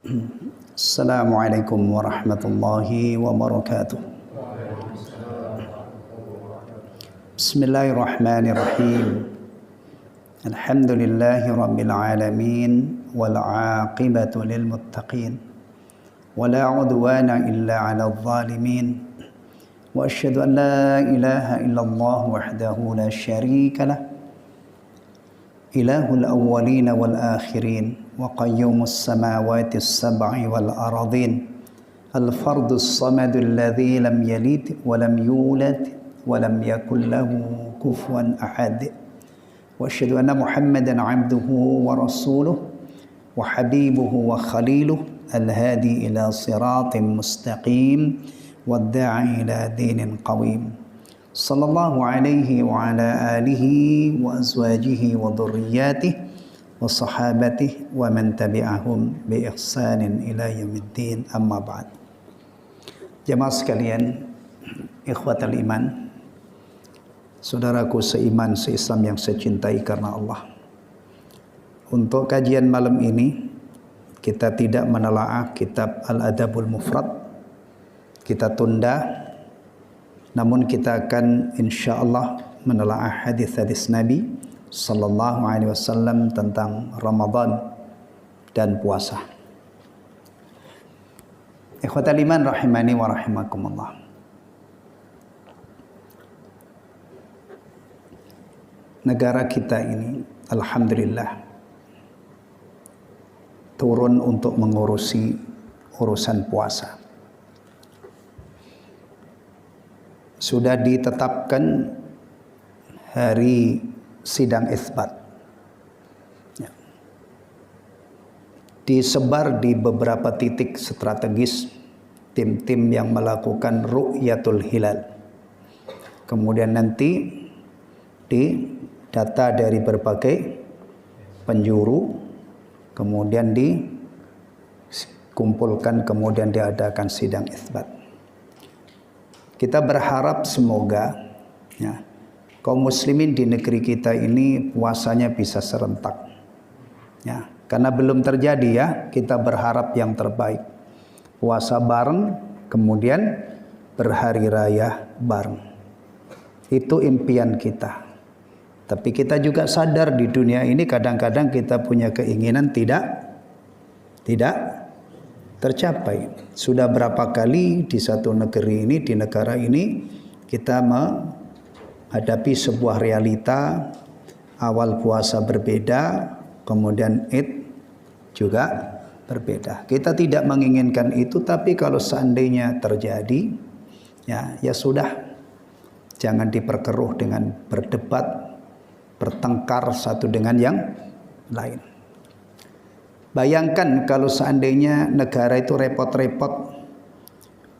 Assalamualaikum warahmatullahi wabarakatuh. Bismillahirrahmanirrahim. Alhamdulillahi rabbil alamin wal aqibatu lil muttaqin wala udwana illa 'alal zalimin. Wa asyhadu an la ilaha illallah wahdahu la syarika lah. Ilahul awwalin wal akhirin wa qayyumus samawati as-sab'i wal aradin. Al-fardus samadul ladzi lam yalid wa lam yulad wa lam yakul lahu kufuwan ahad. Wa asyhadu anna Muhammadan 'abduhu wa rasuluhu wa habibuhu wa khaliluhu al-hadi ila siratin mustaqim wad-da'i ila dinin qawim. Sallallahu alaihi wa ala alihi wa azwajihi wa dhurriyyatihi wa sahabatihi wa man tabi'ahum bi ihsanin ila yaumiddin, amma ba'd. Jamaah sekalian, ikhwatal iman, saudaraku seiman seislam yang saya cintai karena Allah. Untuk kajian malam ini kita tidak menelaah kitab Al-Adabul Mufrad, kita tunda. Namun kita akan insyaallah menelaah hadis-hadis Nabi sallallahu alaihi wasallam tentang Ramadan dan puasa. Ikhwatal iman rahimani wa rahimakumullah. Negara kita ini alhamdulillah turun untuk mengurusi urusan puasa. Sudah ditetapkan hari sidang isbat, ya. Disebar di beberapa titik strategis tim-tim yang melakukan ru'yatul hilal. Kemudian nanti di data dari berbagai penjuru, kemudian dikumpulkan, kemudian diadakan sidang isbat. Kita berharap semoga ya, kaum muslimin di negeri kita ini puasanya bisa serentak. Ya, karena belum terjadi ya, kita berharap yang terbaik. Puasa bareng, kemudian berhari raya bareng. Itu impian kita. Tapi kita juga sadar di dunia ini kadang-kadang kita punya keinginan tidak tercapai. Sudah berapa kali di satu negeri ini, di negara ini, kita menghadapi sebuah realita. Awal puasa berbeda, kemudian Id juga berbeda. Kita tidak menginginkan itu, tapi kalau seandainya terjadi, ya sudah. Jangan diperkeruh dengan berdebat, bertengkar satu dengan yang lain. Bayangkan kalau seandainya negara itu repot-repot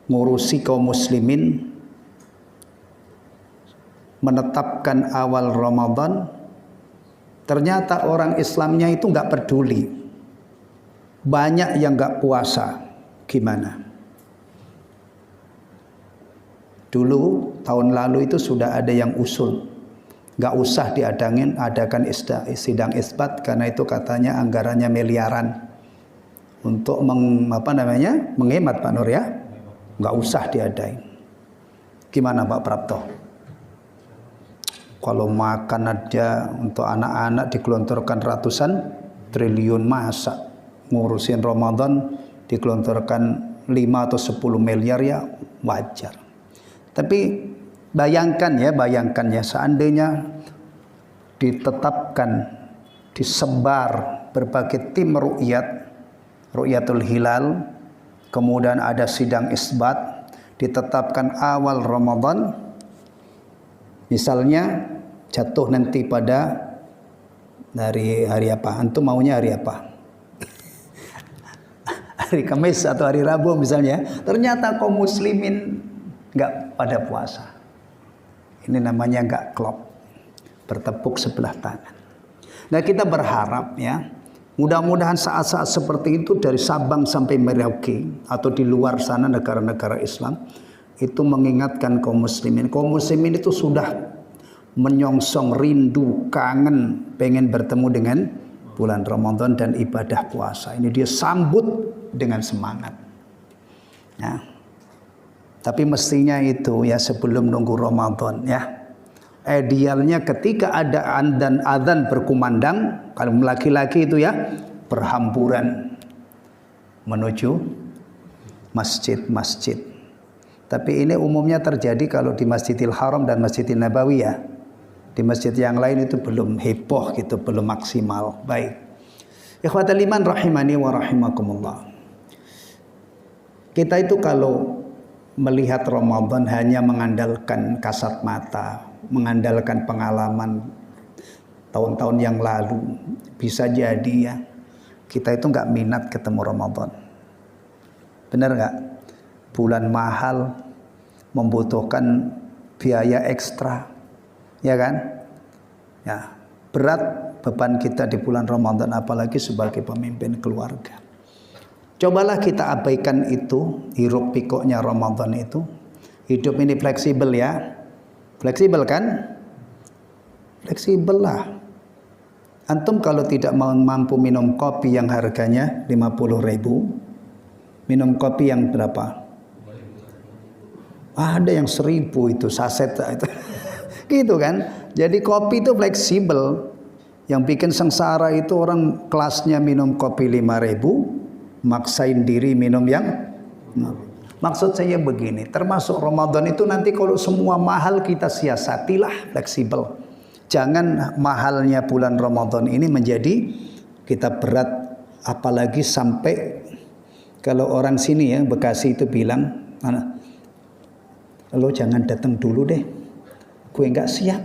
ngurusi kaum muslimin, menetapkan awal Ramadan, ternyata orang Islamnya itu nggak peduli, banyak yang nggak puasa, gimana? Dulu tahun lalu itu sudah ada yang usul, nggak usah adakan sidang isbat karena itu katanya anggarannya miliaran untuk menghemat Pak Nur ya, nggak usah diadain. Gimana Pak Prapto? Kalau makan aja untuk anak-anak digelontorkan ratusan triliun, masa ngurusin Ramadan digelontorkan 5 atau 10 miliar ya wajar. Tapi bayangkan ya seandainya ditetapkan, disebar berbagai tim ru'yatul hilal, kemudian ada sidang isbat, ditetapkan awal Ramadan, misalnya jatuh nanti pada hari apa? Antum maunya hari apa? Hari Kamis atau hari Rabu misalnya. Ternyata kaum muslimin nggak pada puasa. Ini namanya nggak klop, bertepuk sebelah tangan. Nah kita berharap ya, mudah-mudahan saat-saat seperti itu dari Sabang sampai Merauke atau di luar sana negara-negara Islam itu mengingatkan kaum muslimin. Kaum muslimin itu sudah menyongsong, rindu, kangen, pengen bertemu dengan bulan Ramadan dan ibadah puasa. Ini dia sambut dengan semangat. Ya. Tapi mestinya itu ya sebelum nunggu Ramadan ya. Idealnya ketika ada adzan berkumandang, kalau laki-laki itu ya berhamburan menuju masjid-masjid. Tapi ini umumnya terjadi kalau di Masjidil Haram dan Masjidil Nabawi ya. Di masjid yang lain itu belum heboh gitu, belum maksimal. Baik. Ikhwatal iman rahimani wa rahimakumullah. Kita itu kalau melihat Ramadan hanya mengandalkan kasat mata, mengandalkan pengalaman tahun-tahun yang lalu, bisa jadi ya kita itu nggak minat ketemu Ramadan. Benar nggak? Bulan mahal, membutuhkan biaya ekstra, ya kan? Ya, berat beban kita di bulan Ramadan, apalagi sebagai pemimpin keluarga. Cobalah kita abaikan itu, hiruk pikuknya Ramadan itu. Hidup ini fleksibel ya. Fleksibel kan? Fleksibel lah. Antum kalau tidak mampu minum kopi yang harganya 50.000, minum kopi yang berapa? Ada yang 1.000 itu saset itu. Gitu kan? Jadi kopi itu fleksibel. Yang bikin sengsara itu orang kelasnya minum kopi 5.000, maksain diri minum yang maksud saya begini, termasuk Ramadan itu nanti kalau semua mahal kita siasatilah fleksibel. Jangan mahalnya bulan Ramadan ini menjadi kita berat, apalagi sampai kalau orang sini ya Bekasi itu bilang, lo jangan datang dulu deh, gue nggak siap.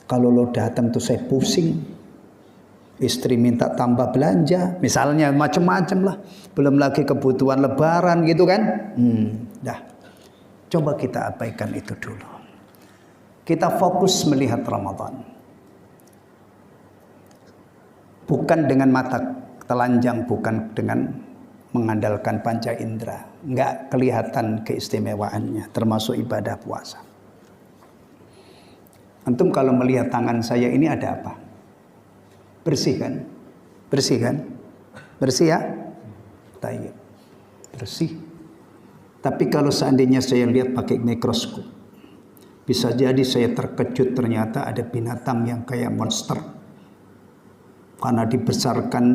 Kalau lo datang tuh saya pusing. Istri minta tambah belanja, misalnya macam-macam lah. Belum lagi kebutuhan lebaran gitu kan. Dah. Coba kita abaikan itu dulu. Kita fokus melihat Ramadan. Bukan dengan mata telanjang, bukan dengan mengandalkan panca indera. Enggak kelihatan keistimewaannya, termasuk ibadah puasa. Antum kalau melihat tangan saya ini ada apa? Bersih kan? Bersih kan? Bersih ya? Tayyib. Bersih. Tapi kalau seandainya saya lihat pakai mikroskop, bisa jadi saya terkejut ternyata ada binatang yang kayak monster. Karena dibesarkan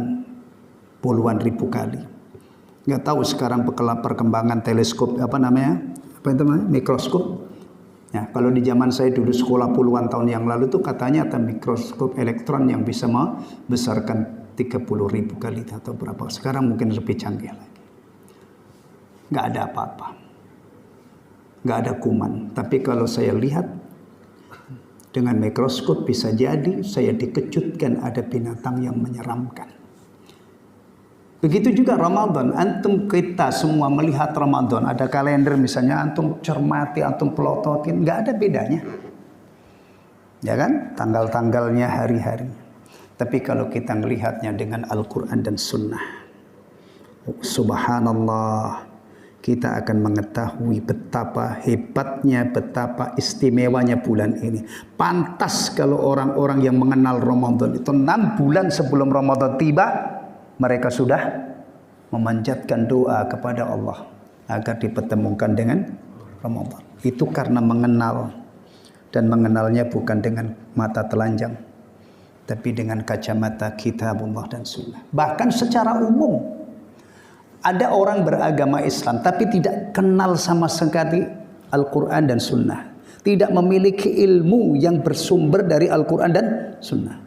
puluhan ribu kali. Nggak tahu sekarang perkembangan teleskop, apa namanya? Apa itu namanya? Mikroskop. Ya, kalau di zaman saya dulu sekolah puluhan tahun yang lalu tuh katanya ada mikroskop elektron yang bisa membesarkan 30.000 kali atau berapa. Sekarang mungkin lebih canggih lagi. Nggak ada apa-apa. Nggak ada kuman. Tapi kalau saya lihat dengan mikroskop bisa jadi saya dikejutkan ada binatang yang menyeramkan. Begitu juga Ramadan, antum kita semua melihat Ramadan, ada kalender misalnya, antum cermati, antum pelototin, nggak ada bedanya. Ya kan? Tanggal-tanggalnya, hari-hari. Tapi kalau kita melihatnya dengan Al-Quran dan Sunnah, subhanallah, kita akan mengetahui betapa hebatnya, betapa istimewanya bulan ini. Pantas kalau orang-orang yang mengenal Ramadan itu 6 bulan sebelum Ramadan tiba, mereka sudah memanjatkan doa kepada Allah agar dipertemukan dengan Ramadan. Itu karena mengenal, dan mengenalnya bukan dengan mata telanjang, tapi dengan kacamata kitabullah dan sunnah. Bahkan secara umum ada orang beragama Islam tapi tidak kenal sama sekali Al-Quran dan Sunnah, tidak memiliki ilmu yang bersumber dari Al-Quran dan Sunnah.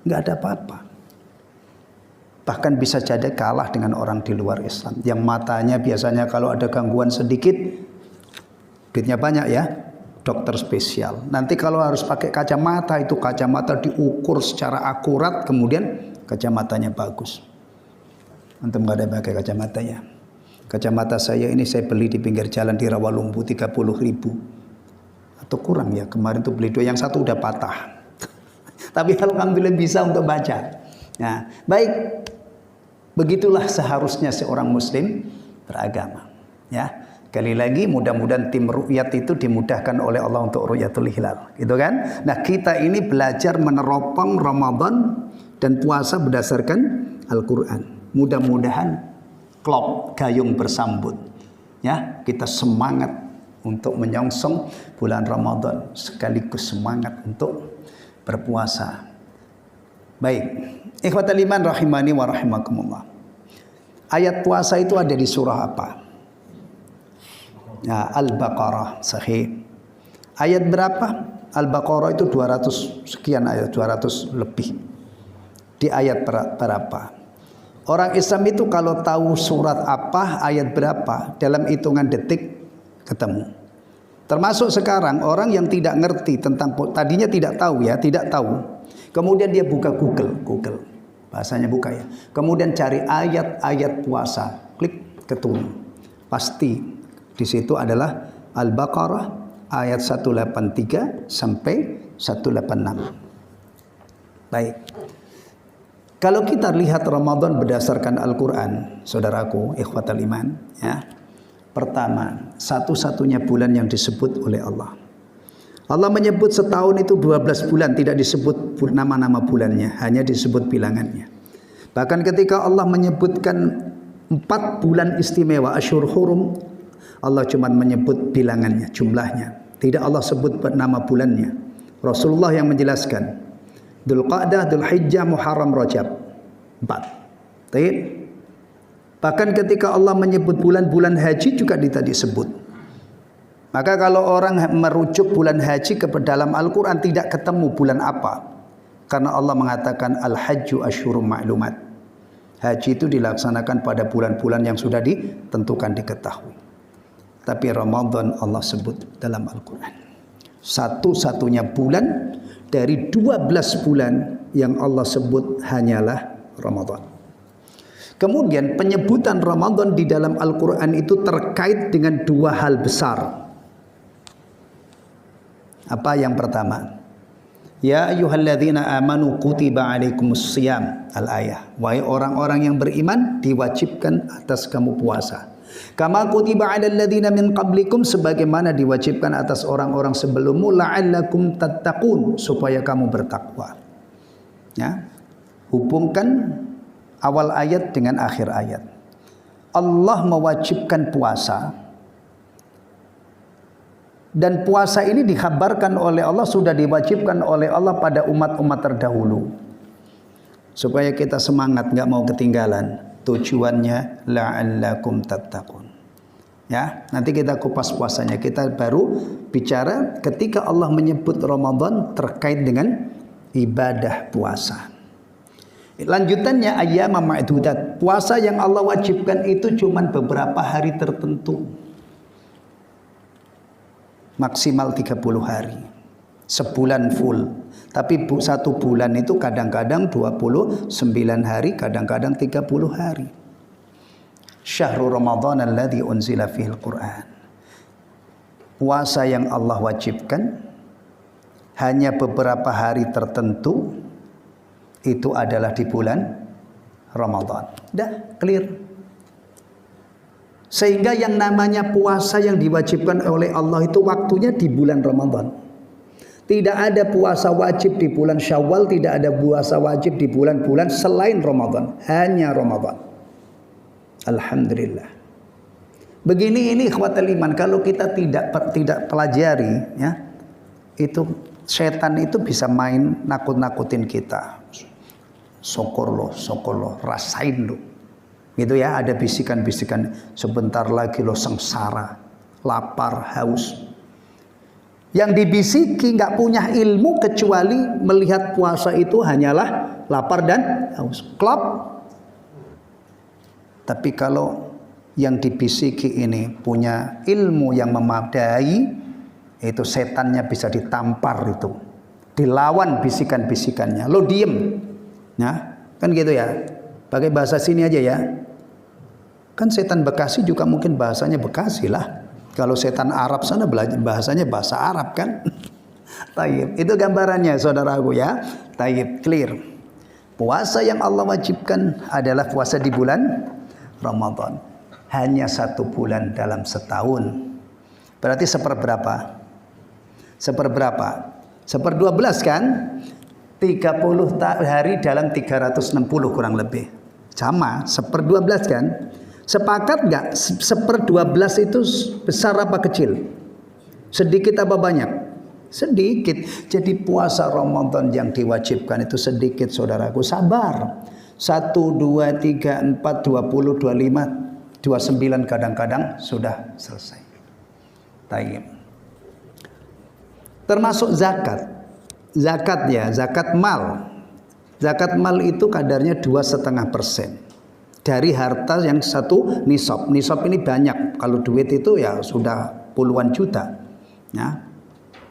Nggak ada apa-apa. Bahkan bisa jadi kalah dengan orang di luar Islam yang matanya biasanya kalau ada gangguan sedikit duitnya banyak ya, dokter spesial. Nanti kalau harus pakai kacamata, itu kacamata diukur secara akurat, kemudian kacamatanya bagus. Antum nggak ada pakai kacamata ya? Kacamata saya ini saya beli di pinggir jalan di Rawalumbu 30.000 atau kurang ya, kemarin tuh beli 2, yang satu udah patah. Tapi alhamdulillah bisa untuk baca. Nah, baik. Begitulah seharusnya seorang muslim beragama. Ya, sekali lagi mudah-mudahan tim ru'yat itu dimudahkan oleh Allah untuk ru'yatul hilal, gitu kan? Nah, kita ini belajar meneropong Ramadan dan puasa berdasarkan Al-Qur'an. Mudah-mudahan klop gayung bersambut. Ya, kita semangat untuk menyongsong bulan Ramadan sekaligus semangat untuk berpuasa. Baik, ikhwatal iman rahimani wa rahimakumullah. Ayat puasa itu ada di surah apa? Ya, Al-Baqarah, sahih. Ayat berapa? Al-Baqarah itu 200 sekian ayat, 200 lebih. Di ayat berapa? Orang Islam itu kalau tahu surat apa, ayat berapa, dalam hitungan detik ketemu. Termasuk sekarang orang yang tidak ngerti tentang, tadinya tidak tahu ya, tidak tahu. Kemudian dia buka Google, bahasanya buka ya. Kemudian cari ayat-ayat puasa, klik ketemu. Pasti di situ adalah Al-Baqarah ayat 183 sampai 186. Baik. Kalau kita lihat Ramadan berdasarkan Al-Quran, saudaraku, ikhwatal iman, ya. Pertama, satu-satunya bulan yang disebut oleh Allah. Allah menyebut setahun itu 12 bulan, tidak disebut nama-nama bulannya, hanya disebut bilangannya. Bahkan ketika Allah menyebutkan 4 bulan istimewa, Asyhur Hurum, Allah cuma menyebut bilangannya, jumlahnya. Tidak Allah sebut nama bulannya. Rasulullah yang menjelaskan. Dzulqa'dah, Dzulhijjah, Muharram, Rajab. 4. Baik. Bahkan ketika Allah menyebut bulan-bulan haji juga tidak disebut. Maka kalau orang merujuk bulan haji ke dalam Al-Quran tidak ketemu bulan apa. Karena Allah mengatakan Al-Hajju Asyhurum Ma'lumat. Haji itu dilaksanakan pada bulan-bulan yang sudah ditentukan, diketahui. Tapi Ramadan Allah sebut dalam Al-Quran. Satu-satunya bulan dari 12 bulan yang Allah sebut hanyalah Ramadan. Kemudian penyebutan Ramadan di dalam Al-Quran itu terkait dengan 2 hal besar. Apa yang pertama? Ya ayyuhalladzina amanu kutiba alaikumus shiyam, al-ayah. Wahai orang-orang yang beriman, diwajibkan atas kamu puasa. Kama kutiba alal ladzina min qablikum, sebagaimana diwajibkan atas orang-orang sebelummu, la'allakum tattaqun, supaya kamu bertakwa. Ya. Hubungkan awal ayat dengan akhir ayat. Allah mewajibkan puasa. Dan puasa ini dikhabarkan oleh Allah, sudah diwajibkan oleh Allah pada umat-umat terdahulu. Supaya kita semangat, nggak mau ketinggalan. Tujuannya la'allakum tattaqun. Ya, nanti kita kupas puasanya. Kita baru bicara ketika Allah menyebut Ramadan terkait dengan ibadah puasa. Lanjutannya ayyama ma'dudat. Puasa yang Allah wajibkan itu cuma beberapa hari tertentu. Maksimal 30 hari. Sebulan full. Tapi satu bulan itu kadang-kadang 29 hari, kadang-kadang 30 hari. Syahrul Ramadan alladzi unzila fihil Qur'an. Puasa yang Allah wajibkan hanya beberapa hari tertentu, itu adalah di bulan Ramadan. Dah clear. Sehingga yang namanya puasa yang diwajibkan oleh Allah itu waktunya di bulan Ramadan. Tidak ada puasa wajib di bulan Syawal, tidak ada puasa wajib di bulan-bulan selain Ramadan, hanya Ramadan. Alhamdulillah. Begini ini ikhwatal iman, kalau kita tidak pelajari, ya, itu setan itu bisa main nakut-nakutin kita. Syukur loh, rasain loh. Gitu ya, ada bisikan-bisikan, sebentar lagi lo sengsara, lapar, haus. Yang dibisiki nggak punya ilmu kecuali melihat puasa itu hanyalah lapar dan haus. Klop. Tapi kalau yang dibisiki ini punya ilmu yang memadai, itu setannya bisa ditampar itu. Dilawan bisikan-bisikannya. Lo diem. Nah, kan gitu ya. Pakai bahasa sini aja ya. Kan setan Bekasi juga mungkin bahasanya Bekasi lah. Kalau setan Arab sana belajar bahasanya bahasa Arab kan. Taib. Itu gambarannya saudaraku ya. Taib, clear. Puasa yang Allah wajibkan adalah puasa di bulan Ramadan. Hanya 1 bulan dalam setahun. Berarti seperberapa? 12 kan? 30 hari dalam 360 kurang lebih. Sama, 1/12 kan? Sepakat nggak? 1/12 itu besar apa kecil? Sedikit apa banyak? Sedikit. Jadi puasa Ramadan yang diwajibkan itu sedikit, saudaraku. Sabar. 1, 2, 3, 4, 20, 25, 29 kadang-kadang sudah selesai. Tayyib. Termasuk zakat. Zakat ya, zakat mal. Zakat mal itu kadarnya 2,5% dari harta yang satu nisab. Nisab ini banyak. Kalau duit itu ya sudah puluhan juta. Ya.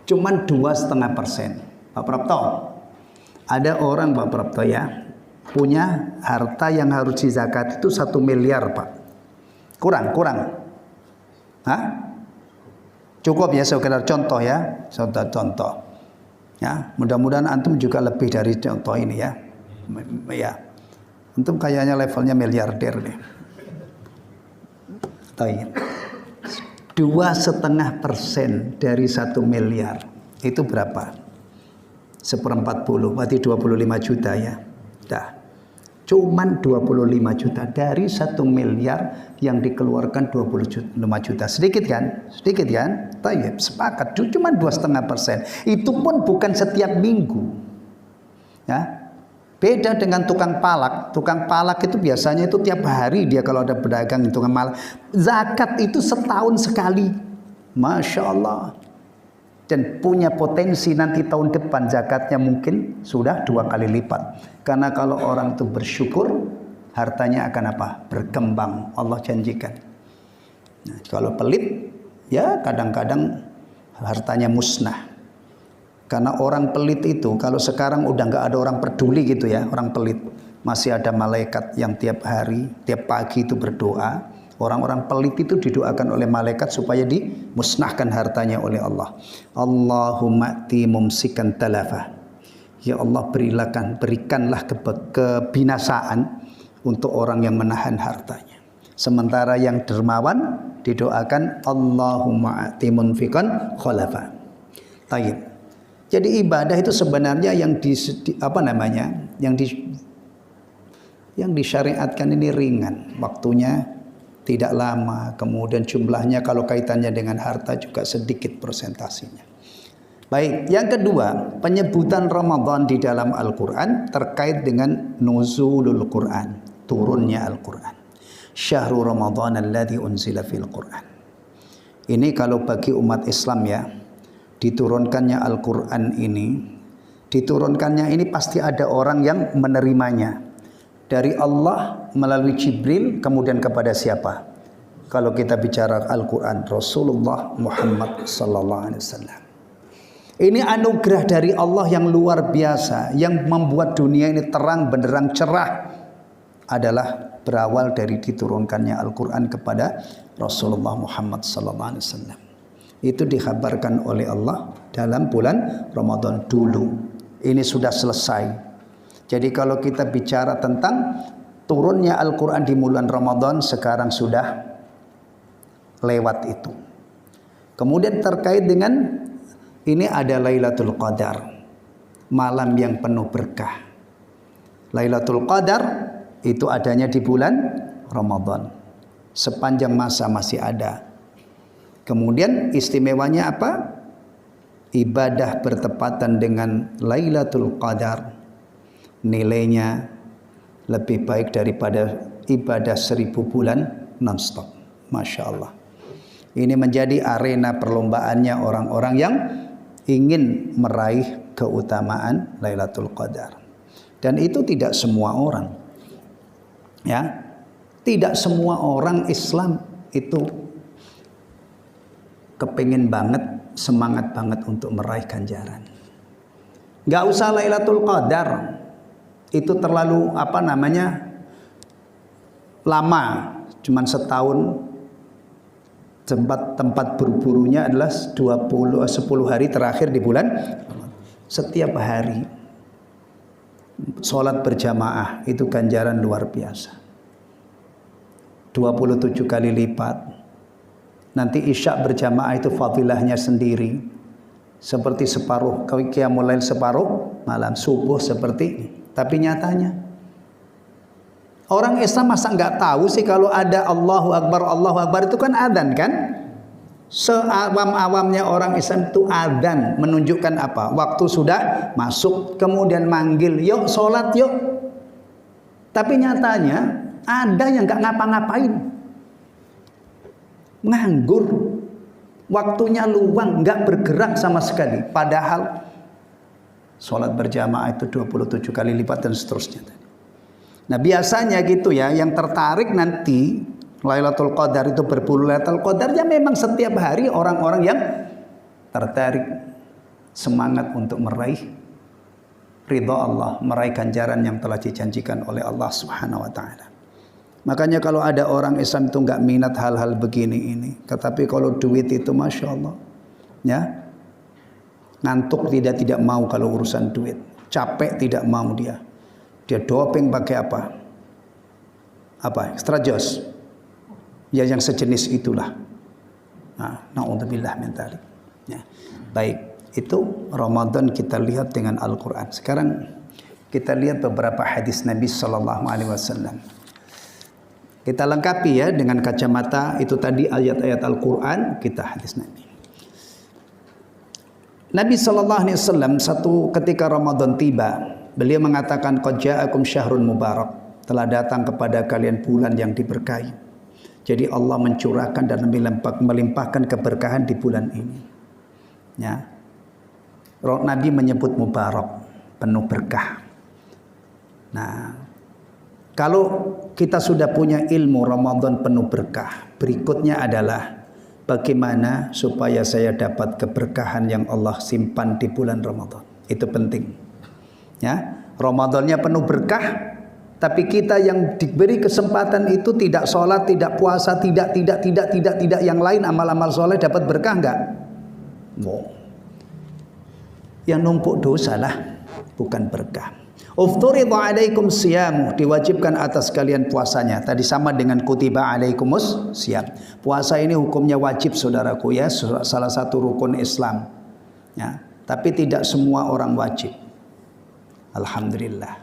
Cuman 2,5%. Pak Prapto, ada orang Pak Prapto ya punya harta yang harus dizakat itu 1 miliar Pak. Kurang. Hah? Cukup ya, sekedar contoh ya, contoh. Ya, mudah-mudahan antum juga lebih dari contoh ini ya. Ya, antum kayaknya levelnya miliarder deh. Tayyib. 2,5% dari 1 miliar itu berapa? 1/40, berarti 25 juta ya. Dah. Cuman 25 juta dari 1 miliar yang dikeluarkan 25 juta. Sedikit kan? Sedikit kan? Tayyib, sepakat. Cuma 2,5%. Itu pun bukan setiap minggu. Ya. Beda dengan tukang palak. Tukang palak itu biasanya itu tiap hari dia kalau ada pedagang tukang palak. Zakat itu setahun sekali. Masya Allah. Dan punya potensi nanti tahun depan zakatnya mungkin sudah 2 kali lipat. Karena kalau orang itu bersyukur, hartanya akan apa? Berkembang. Allah janjikan. Nah, kalau pelit, ya kadang-kadang hartanya musnah. Karena orang pelit itu, kalau sekarang udah nggak ada orang peduli gitu ya, orang pelit. Masih ada malaikat yang tiap hari, tiap pagi itu berdoa. Orang-orang pelit itu didoakan oleh malaikat supaya dimusnahkan hartanya oleh Allah. Allahumma ati mumsikan talafah. Ya Allah berikanlah kebinasaan untuk orang yang menahan hartanya. Sementara yang dermawan didoakan Allahumma ati munfiqan khalafa. Tayyib. Jadi ibadah itu sebenarnya yang yang disyariatkan ini ringan, waktunya tidak lama, kemudian jumlahnya kalau kaitannya dengan harta juga sedikit persentasinya. Baik, yang kedua, penyebutan Ramadan di dalam Al-Quran terkait dengan nuzulul Quran, turunnya Al-Quran. Syahrul Ramadan alladzi unzila fil Quran. Ini kalau bagi umat Islam ya, diturunkannya Al-Quran ini pasti ada orang yang menerimanya. Dari Allah melalui Jibril, kemudian kepada siapa? Kalau kita bicara Al-Quran, Rasulullah Muhammad sallallahu alaihi wasallam. Ini anugerah dari Allah yang luar biasa, yang membuat dunia ini terang benderang cerah, adalah berawal dari diturunkannya Al-Quran kepada Rasulullah Muhammad sallallahu alaihi wasallam. Itu dikhabarkan oleh Allah dalam bulan Ramadan dulu. Ini sudah selesai. Jadi kalau kita bicara tentang turunnya Al-Quran di bulan Ramadan, sekarang sudah lewat itu. Kemudian terkait dengan ini ada Lailatul Qadar, malam yang penuh berkah. Lailatul Qadar itu adanya di bulan Ramadan. Sepanjang masa masih ada. Kemudian istimewanya apa? Ibadah bertepatan dengan Lailatul Qadar nilainya lebih baik daripada ibadah 1000 bulan non-stop. Masya Allah. Ini menjadi arena perlombaannya orang-orang yang ingin meraih keutamaan Lailatul Qadar. Dan itu tidak semua orang. Ya. Tidak semua orang Islam itu kepingin banget, semangat banget untuk meraih ganjaran. Gak usah Lailatul Qadar. Itu terlalu lama, cuman setahun. Tempat berburu-burunya adalah 10 hari terakhir di bulan. Setiap hari sholat berjamaah itu ganjaran luar biasa, 27 kali lipat. Nanti isya berjamaah itu fadilahnya sendiri, seperti separuh qiyamul lail, separuh malam, subuh seperti ini. Tapi nyatanya Orang Islam masa nggak tahu sih kalau ada Allahu Akbar itu kan adzan kan? Seawam-awamnya orang Islam itu adzan menunjukkan apa? Waktu sudah masuk, kemudian manggil, yuk sholat yuk. Tapi nyatanya ada yang nggak ngapa-ngapain, nganggur, waktunya luang, nggak bergerak sama sekali. Padahal sholat berjamaah itu 27 kali lipat dan seterusnya. Nah biasanya gitu ya, yang tertarik nanti Lailatul Qadar itu berburu Lailatul Qadar ya memang setiap hari orang-orang yang tertarik semangat untuk meraih ridha Allah, meraih ganjaran yang telah dijanjikan oleh Allah Subhanahu wa taala. Makanya kalau ada orang Islam itu nggak minat hal-hal begini ini, tetapi kalau duit itu masya Allah, ya ngantuk tidak mau kalau urusan duit, capek tidak mau dia doping pakai apa? Extra jos, ya yang sejenis itulah. Nah, naudzubillah min dzalik. Ya, baik, itu Ramadan kita lihat dengan Al-Quran. Sekarang kita lihat beberapa hadis Nabi Sallallahu Alaihi Wasallam. Kita lengkapi ya dengan kacamata itu tadi ayat-ayat Al-Quran, kita hadis Nabi. Nabi Sallallahu Alaihi Wasallam satu ketika Ramadan tiba, beliau mengatakan qad ja'akum syahrun mubarak, telah datang kepada kalian bulan yang diberkahi. Jadi Allah mencurahkan dan melimpahkan keberkahan di bulan ini. Ya. Nabi menyebut mubarak, penuh berkah. Nah, kalau kita sudah punya ilmu Ramadan penuh berkah, berikutnya adalah bagaimana supaya saya dapat keberkahan yang Allah simpan di bulan Ramadan. Itu penting. Ya, Ramadannya penuh berkah, tapi kita yang diberi kesempatan itu tidak sholat, tidak puasa, tidak yang lain amal-amal soleh dapat berkah enggak? Wow. Yang numpuk dosa lah, bukan berkah. Ufturidhu alaikum siyamu, diwajibkan atas kalian puasanya. Tadi sama dengan kutiba alaikumus siyam. Puasa ini hukumnya wajib saudaraku ya, salah satu rukun Islam. Ya, tapi tidak semua orang wajib. Alhamdulillah.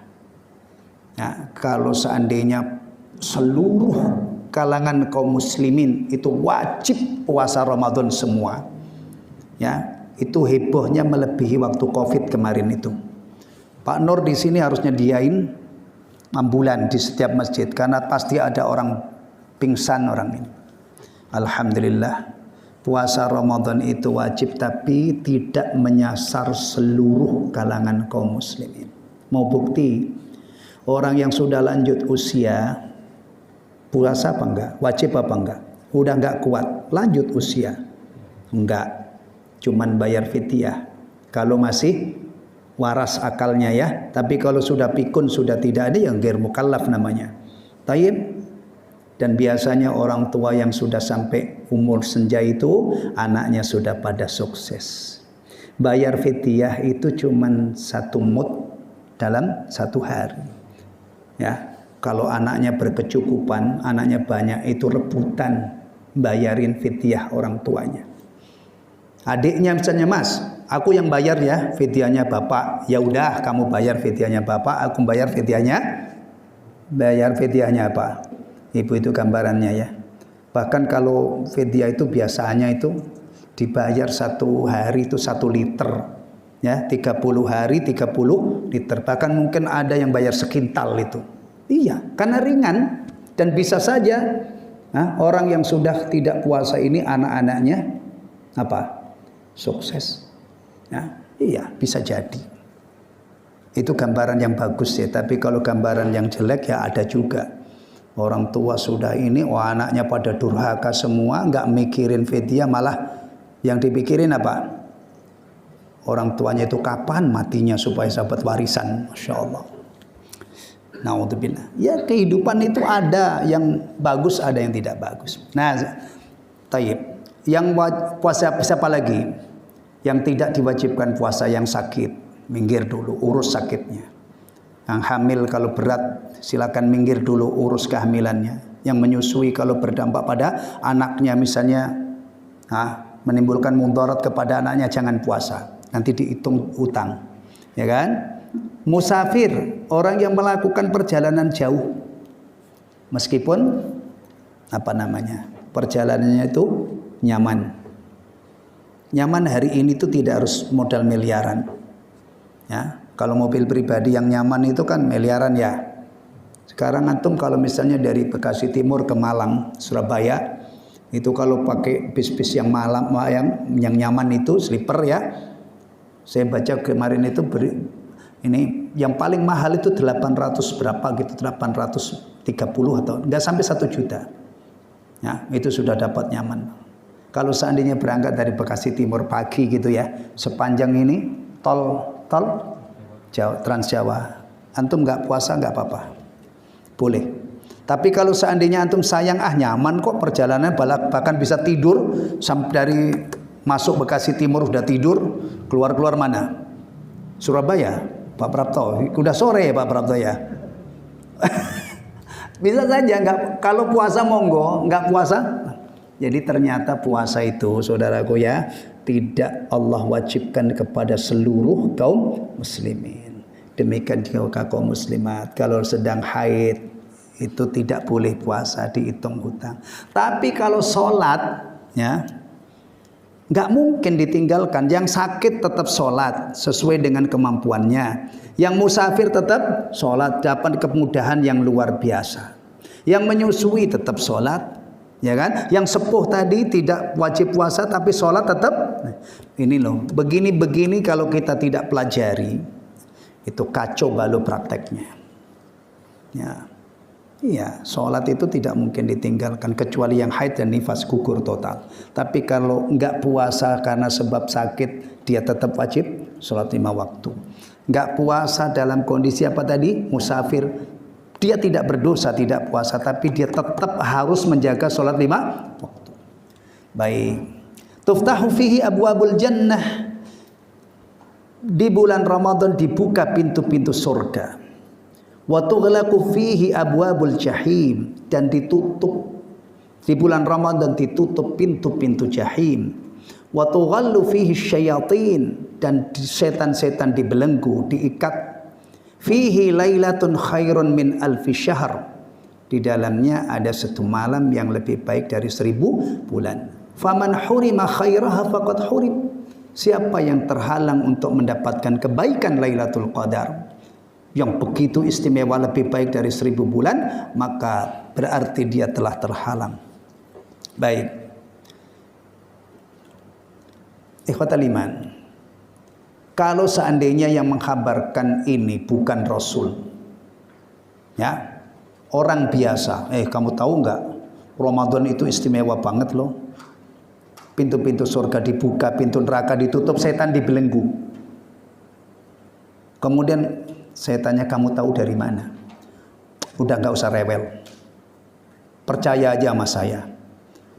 Ya, kalau seandainya seluruh kalangan kaum muslimin itu wajib puasa Ramadan semua, ya itu hebohnya melebihi waktu Covid kemarin itu. Pak Nur di sini harusnya diain ambulan di setiap masjid karena pasti ada orang pingsan orang ini. Alhamdulillah. Puasa Ramadan itu wajib tapi tidak menyasar seluruh kalangan kaum muslimin. Mau bukti, orang yang sudah lanjut usia puasa apa enggak? Wajib apa enggak? Udah enggak kuat, lanjut usia. Enggak, cuman bayar fidyah. Kalau masih waras akalnya ya, tapi kalau sudah pikun, sudah tidak ada, yang ghair mukallaf namanya. Tayyib. Dan biasanya orang tua yang sudah sampai umur senja itu anaknya sudah pada sukses. Bayar fidyah itu cuman 1 mud dalam 1 hari. Ya, kalau anaknya berkecukupan, anaknya banyak, itu rebutan bayarin fidyah orang tuanya. Adiknya misalnya, Mas, aku yang bayar ya fidyahnya bapak. Ya udah, kamu bayar fidyahnya bapak, aku bayar fidyahnya. Bayar fidyahnya apa? Ibu itu gambarannya ya. Bahkan kalau fidyah itu biasanya itu dibayar 1 hari itu 1 liter. Ya, 30 hari 30 liter. Bahkan mungkin ada yang bayar sekintal itu. Iya, karena ringan dan bisa saja orang yang sudah tidak puasa ini anak-anaknya apa? Sukses. Ya, iya, bisa jadi. Itu gambaran yang bagus ya, tapi kalau gambaran yang jelek ya ada juga. Orang tua sudah ini, anaknya pada durhaka semua, nggak mikirin fidyah, malah yang dipikirin apa? Orang tuanya itu kapan matinya supaya dapat warisan, masya Allah. Naudzubillah. Ya kehidupan itu ada yang bagus, ada yang tidak bagus. Nah, tayyib. Yang puasa siapa lagi? Yang tidak diwajibkan puasa, yang sakit, minggir dulu, urus sakitnya. Yang hamil kalau berat silakan minggir dulu, urus kehamilannya. Yang menyusui kalau berdampak pada anaknya misalnya menimbulkan mudarat kepada anaknya, jangan puasa, nanti dihitung utang, ya kan? Musafir, orang yang melakukan perjalanan jauh, Meskipun perjalanannya itu nyaman. Nyaman hari ini itu tidak harus modal miliaran. Ya, kalau mobil pribadi yang nyaman itu kan miliaran ya. Sekarang antum kalau misalnya dari Bekasi Timur ke Malang, Surabaya, itu kalau pakai bis-bis yang yang nyaman itu sleeper ya. Saya baca kemarin itu ini yang paling mahal itu 800 berapa gitu, 830 atau enggak sampai 1 juta. Ya, itu sudah dapat nyaman. Kalau seandainya berangkat dari Bekasi Timur pagi gitu ya, sepanjang ini tol Trans Jawa, antum nggak puasa nggak apa-apa, boleh. Tapi kalau seandainya antum sayang nyaman kok perjalanan, bahkan bisa tidur sampai dari masuk Bekasi Timur udah tidur, keluar mana? Surabaya, Pak Prapto. Udah sore ya Pak Prapto ya. Bisa saja kalau puasa monggo, nggak puasa. Jadi ternyata puasa itu saudaraku ya, tidak Allah wajibkan kepada seluruh kaum muslimin. Demikian juga kaum muslimat, kalau sedang haid itu tidak boleh puasa, dihitung hutang. Tapi kalau sholat ya nggak mungkin ditinggalkan. Yang sakit tetap sholat sesuai dengan kemampuannya. Yang musafir tetap sholat, dapat kemudahan yang luar biasa. Yang menyusui tetap sholat, ya kan? Yang sepuh tadi tidak wajib puasa tapi sholat tetap. Ini loh, begini kalau kita tidak pelajari, itu kacau balau prakteknya. Ya. Iya, sholat itu tidak mungkin ditinggalkan kecuali yang haid dan nifas, gugur total. Tapi kalau enggak puasa karena sebab sakit, dia tetap wajib sholat 5 waktu. Enggak puasa dalam kondisi apa tadi? Musafir. Dia tidak berdosa, tidak puasa, tapi dia tetap harus menjaga sholat 5 waktu. Baik. Tuftahu fihi abwabul jannah. Di bulan Ramadan dibuka pintu-pintu surga. Wa tughlaqu fihi abwabul jahim, dan ditutup di bulan Ramadan, ditutup pintu-pintu jahim. Wa tughallu fihi syayatin, dan setan-setan dibelenggu, diikat. Fihi lailatun khairun min alfi syahr, di dalamnya ada 1 malam yang lebih baik dari 1000 bulan. Faman hurima khairaha faqad hurim, siapa yang terhalang untuk mendapatkan kebaikan Lailatul Qadar yang begitu istimewa, lebih baik dari 1000 bulan, maka berarti dia telah terhalang. Baik, ikhwatal iman, kalau seandainya yang menghabarkan ini bukan Rasul, ya, orang biasa, kamu tahu nggak, Ramadan itu istimewa banget loh. Pintu-pintu surga dibuka, pintu neraka ditutup, setan dibelenggu. Kemudian saya tanya, kamu tahu dari mana? Udah nggak usah rewel, percaya aja sama saya.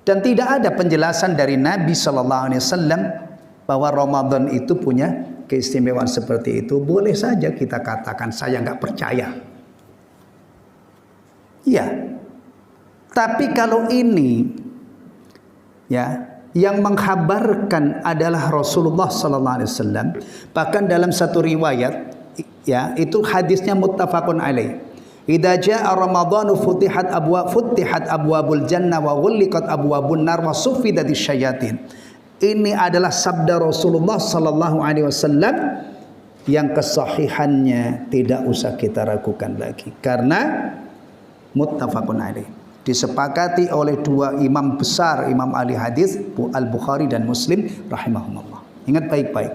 Dan tidak ada penjelasan dari Nabi Sallallahu Alaihi Wasallam bahwa Ramadan itu punya keistimewaan seperti itu. Boleh saja kita katakan saya nggak percaya. Iya. Tapi kalau ini ya, yang menghabarkan adalah Rasulullah Sallallahu Alaihi Wasallam, bahkan dalam satu riwayat ya, itu hadisnya muttafaqun alaih. Idza jaa ramadhanu futihat abwabul jannah wa ghulliqat abwabun nar wa suffidatis syayatin. Ini adalah sabda Rasulullah sallallahu alaihi wasallam yang kesahihannya tidak usah kita ragukan lagi karena muttafaqun alaih, disepakati oleh 2 imam besar, imam ahli hadis, Al-Bukhari dan Muslim rahimahumullah. Ingat baik-baik.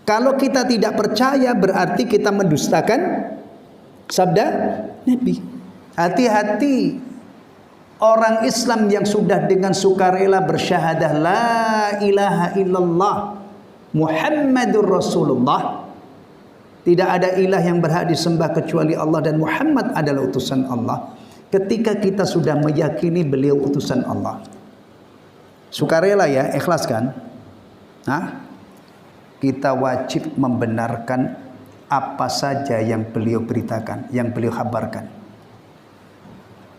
Kalau kita tidak percaya berarti kita mendustakan sabda Nabi. Hati-hati orang Islam yang sudah dengan sukarela bersyahadah la ilaha illallah Muhammadur Rasulullah, tidak ada ilah yang berhak disembah kecuali Allah dan Muhammad adalah utusan Allah. Ketika kita sudah meyakini beliau utusan Allah, sukarela ya, ikhlas kan? Kita wajib membenarkan apa saja yang beliau beritakan, yang beliau kabarkan.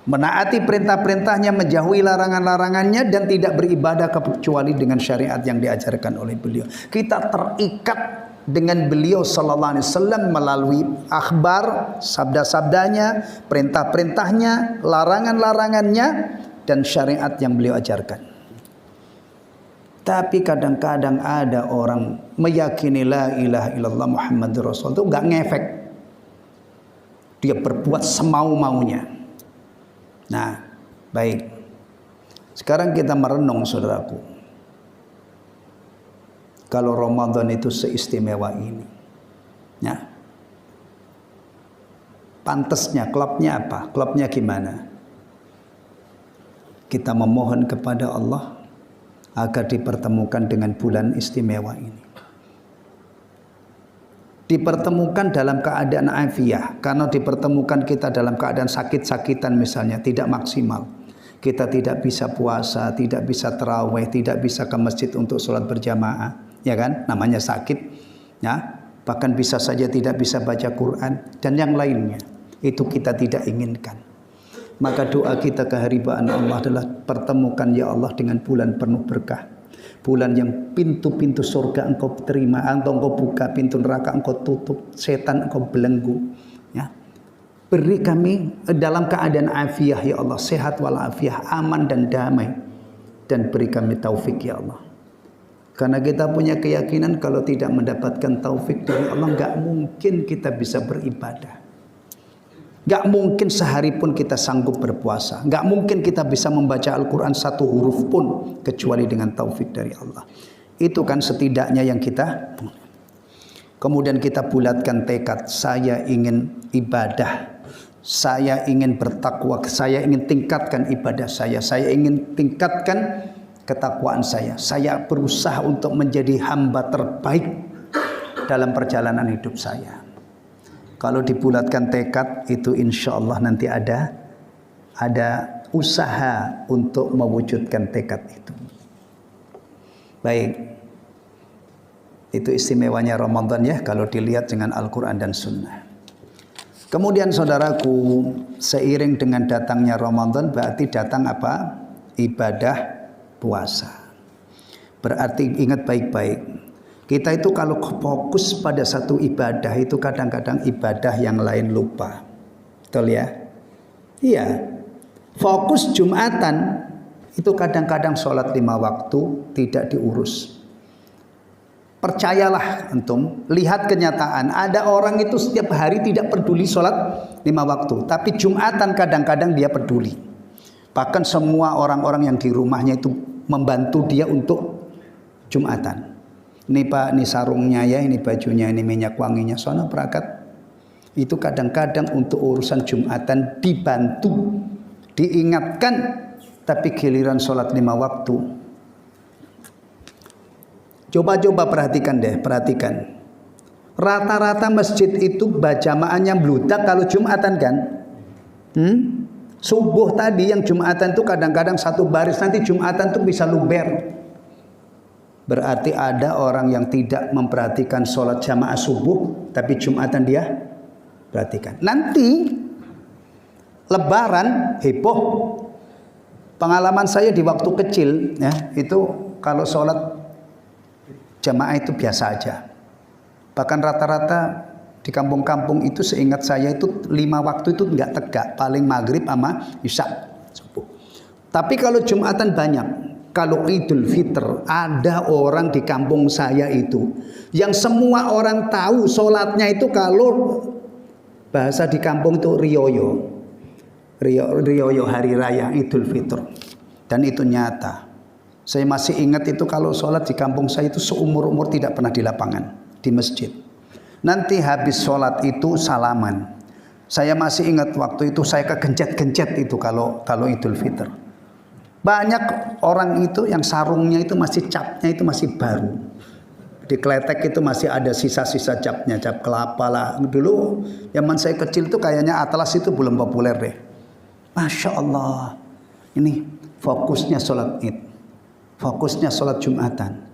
Menaati perintah-perintahnya, menjauhi larangan-larangannya, dan tidak beribadah kecuali dengan syariat yang diajarkan oleh beliau. Kita terikat dengan beliau sallallahu alaihi wasallam melalui akhbar, sabda-sabdanya, perintah-perintahnya, larangan-larangannya, dan syariat yang beliau ajarkan. Tapi kadang-kadang ada orang meyakini la ilaha illallah Muhammadur Rasul itu enggak ngefek. Dia berbuat semau-maunya. Nah, baik. Sekarang kita merenung, saudaraku. Kalau Ramadan itu seistimewa ini. Ya. Pantasnya, klubnya apa? Klubnya gimana? Kita memohon kepada Allah agar dipertemukan dengan bulan istimewa ini. Dipertemukan dalam keadaan afiah. Karena dipertemukan kita dalam keadaan sakit-sakitan misalnya, tidak maksimal. Kita tidak bisa puasa, tidak bisa tarawih, tidak bisa ke masjid untuk sholat berjamaah, ya kan? Namanya sakit, ya. Bahkan bisa saja tidak bisa baca Quran dan yang lainnya. Itu kita tidak inginkan. Maka doa kita keharibaan Allah adalah pertemukan ya Allah dengan bulan penuh berkah. Bulan yang pintu-pintu surga engkau terima, engkau buka, pintu neraka engkau tutup, setan engkau belenggu. Ya. Beri kami dalam keadaan afiah ya Allah, sehat walafiah, aman dan damai. Dan beri kami taufik ya Allah. Karena kita punya keyakinan kalau tidak mendapatkan taufik dari Allah, enggak mungkin kita bisa beribadah. Gak mungkin sehari pun kita sanggup berpuasa. Gak mungkin kita bisa membaca Al-Quran satu huruf pun kecuali dengan taufik dari Allah. Itu kan setidaknya yang kita. Kemudian kita bulatkan tekad. Saya ingin ibadah. Saya ingin bertakwa. Saya ingin tingkatkan ibadah saya. Saya ingin tingkatkan ketakwaan saya. Saya berusaha untuk menjadi hamba terbaik dalam perjalanan hidup saya. Kalau dibulatkan tekad itu insya Allah nanti ada usaha untuk mewujudkan tekad itu. Baik, itu istimewanya Ramadan ya kalau dilihat dengan Al-Quran dan Sunnah. Kemudian saudaraku, seiring dengan datangnya Ramadan berarti datang apa? Ibadah puasa. Berarti ingat baik-baik. Kita itu kalau fokus pada satu ibadah itu kadang-kadang ibadah yang lain lupa. Betul ya? Iya. Fokus Jumatan itu kadang-kadang sholat 5 waktu tidak diurus. Percayalah antum, lihat kenyataan. Ada orang itu setiap hari tidak peduli sholat 5 waktu. Tapi Jumatan kadang-kadang dia peduli. Bahkan semua orang-orang yang di rumahnya itu membantu dia untuk Jumatan. Ini Pak, ini sarungnya ya, ini bajunya, ini minyak wanginya, sono perangkat. Itu kadang-kadang untuk urusan Jumatan dibantu, diingatkan, tapi giliran sholat 5 waktu. Coba-coba perhatikan deh, perhatikan. Rata-rata masjid itu berjamaahnya bludak kalau Jumatan kan. Subuh tadi yang Jumatan itu kadang-kadang satu baris, nanti Jumatan itu bisa luber. Berarti ada orang yang tidak memperhatikan sholat jamaah subuh, tapi Jumatan dia perhatikan. Nanti Lebaran heboh. Pengalaman saya di waktu kecil, ya itu kalau sholat jamaah itu biasa aja. Bahkan rata-rata di kampung-kampung itu seingat saya itu 5 waktu itu nggak tegak, paling maghrib sama isya subuh. Tapi kalau Jumatan banyak. Kalau Idul Fitr, ada orang di kampung saya itu yang semua orang tahu sholatnya itu kalau bahasa di kampung itu riyoyo. Riyoyo hari raya Idul Fitr. Dan itu nyata. Saya masih ingat itu kalau sholat di kampung saya itu seumur-umur tidak pernah di lapangan, di masjid. Nanti habis sholat itu salaman. Saya masih ingat waktu itu saya kegencet-gencet itu kalau Idul Fitr. Banyak orang itu yang sarungnya itu masih capnya itu masih baru. Di kletek itu masih ada sisa-sisa capnya, cap kelapa lah. Dulu zaman saya kecil itu kayaknya atlas itu belum populer deh. Masya Allah. Ini fokusnya sholat Id. Fokusnya sholat Jumatan.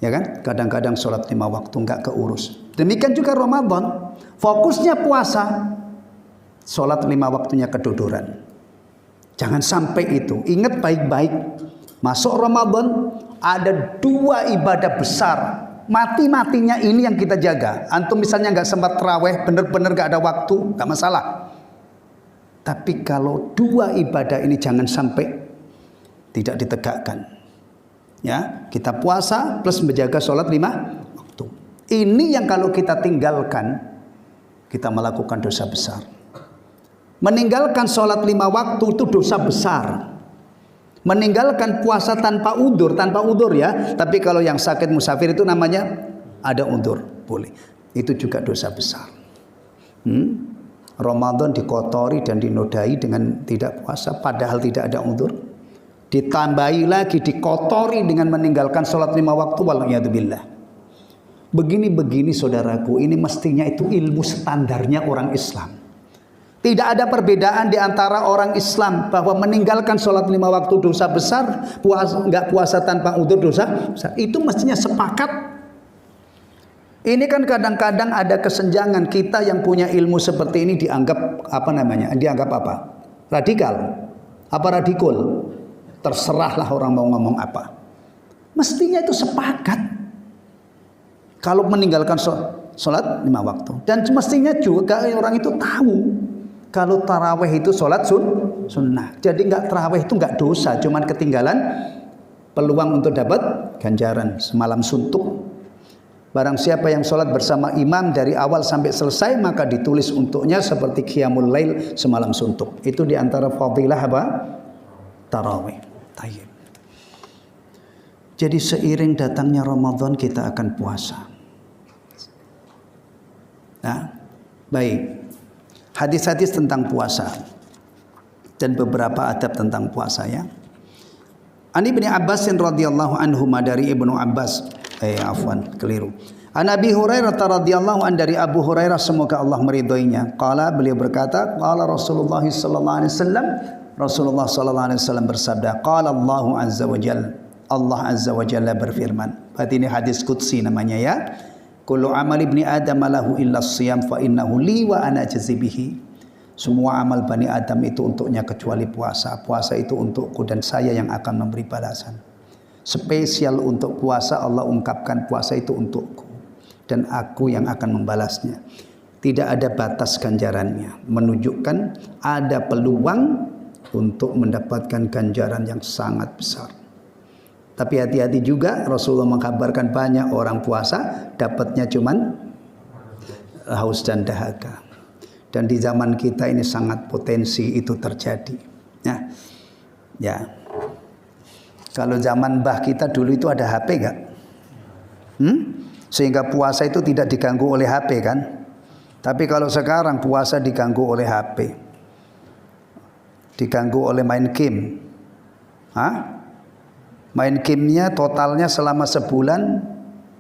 Ya kan? Kadang-kadang sholat 5 waktu nggak keurus. Demikian juga Ramadan. Fokusnya puasa. Sholat 5 waktunya kedodoran. Jangan sampai itu. Ingat baik-baik. Masuk Ramadan ada 2 ibadah besar Mati-matinya ini yang kita jaga. Antum misalnya nggak sempat taraweh, bener-bener nggak ada waktu, nggak masalah. Tapi kalau dua ibadah ini jangan sampai tidak ditegakkan. Ya, kita puasa plus menjaga sholat 5 waktu. Ini yang kalau kita tinggalkan, kita melakukan dosa besar. Meninggalkan sholat 5 waktu itu dosa besar. Meninggalkan puasa tanpa udur ya. Tapi kalau yang sakit musafir itu namanya ada udur, boleh. Itu juga dosa besar. Ramadan dikotori dan dinodai dengan tidak puasa padahal tidak ada udur. Ditambahi lagi dikotori dengan meninggalkan sholat 5 waktu, waliyadzubillah. Begini-begini saudaraku, ini mestinya itu ilmu standarnya orang Islam. Tidak ada perbedaan di antara orang Islam bahwa meninggalkan sholat 5 waktu dosa besar, nggak puasa tanpa udzur dosa besar. Itu mestinya sepakat. Ini kan kadang-kadang ada kesenjangan, kita yang punya ilmu seperti ini dianggap apa namanya? Dianggap apa? Radikal? Apa radikul? Terserahlah orang mau ngomong apa. Mestinya itu sepakat. Kalau meninggalkan sholat 5 waktu. Dan mestinya juga orang itu tahu kalau taraweh itu sholat sunnah. Jadi nggak taraweh itu nggak dosa, cuman ketinggalan peluang untuk dapat ganjaran semalam suntuk. Barang siapa yang sholat bersama imam dari awal sampai selesai, maka ditulis untuknya seperti qiyamul lail semalam suntuk. Itu diantara fadilah apa? Taraweh. Tayyib. Jadi seiring datangnya Ramadan kita akan puasa. Nah, baik. Hadis-hadis tentang puasa dan beberapa adab tentang puasa ya. Ani Ibnu Abbas radhiyallahu anhu, dari Ibnu Abbas, keliru. An Abi Hurairah radhiyallahu an, dari Abu Hurairah semoga Allah meridhoinya. Qala, beliau berkata, qala Rasulullah sallallahu alaihi wasallam, Rasulullah sallallahu alaihi wasallam bersabda, qala Allahu azza wa jalla, Allah azza wa jalla berfirman. Berarti ini hadis qudsi namanya ya. Kullu amal ibni Adam lahu illa siyam fa innahu li wa ana jazibihi. Semua amal Bani Adam itu untuknya kecuali puasa. Puasa itu untukku dan saya yang akan memberi balasan. Spesial untuk puasa Allah ungkapkan puasa itu untukku dan aku yang akan membalasnya. Tidak ada batas ganjarannya, menunjukkan ada peluang untuk mendapatkan ganjaran yang sangat besar. Tapi hati-hati juga, Rasulullah mengkabarkan banyak orang puasa dapatnya cuman haus dan dahaga. Dan di zaman kita ini sangat potensi itu terjadi. Ya. Kalau zaman mbah kita dulu itu ada HP gak? Sehingga puasa itu tidak diganggu oleh HP kan? Tapi kalau sekarang puasa diganggu oleh HP. Diganggu oleh main game. Main gamenya totalnya selama sebulan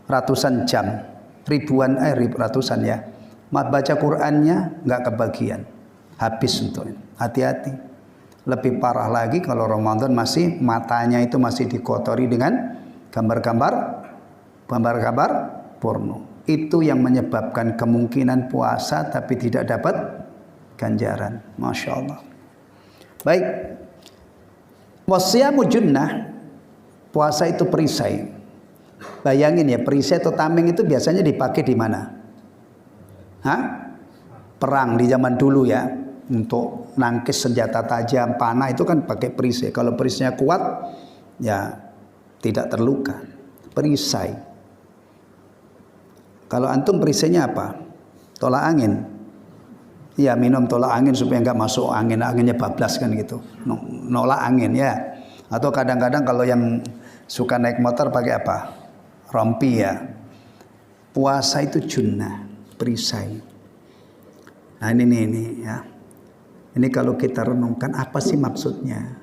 ratusan jam, ratusan ya. Baca Qur'annya nggak kebagian, habis untuk ini. Hati-hati. Lebih parah lagi kalau Ramadan masih matanya itu masih dikotori dengan gambar-gambar porno. Itu yang menyebabkan kemungkinan puasa tapi tidak dapat ganjaran. Masya Allah. Baik. Wasyamu junnah. Puasa itu perisai. Bayangin ya, perisai atau tameng itu biasanya dipakai di mana? Perang di zaman dulu ya. Untuk nangkis senjata tajam, panah itu kan pakai perisai. Kalau perisainya kuat, ya tidak terluka. Perisai. Kalau antum perisainya apa? Tolak angin. Ya, minum tolak angin supaya nggak masuk angin, anginnya bablas kan gitu. Nolak angin ya. Atau kadang-kadang kalau yang suka naik motor pakai apa? Rompi ya. Puasa itu junnah, perisai. Nah ini ya. Ini kalau kita renungkan apa sih maksudnya?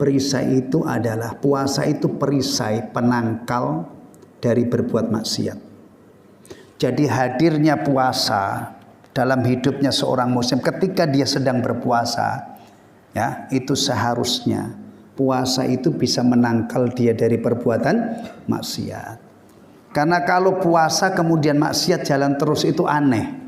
Perisai itu adalah, puasa itu perisai penangkal dari berbuat maksiat. Jadi hadirnya puasa dalam hidupnya seorang muslim ketika dia sedang berpuasa, ya itu seharusnya puasa itu bisa menangkal dia dari perbuatan maksiat. Karena kalau puasa kemudian maksiat jalan terus itu aneh.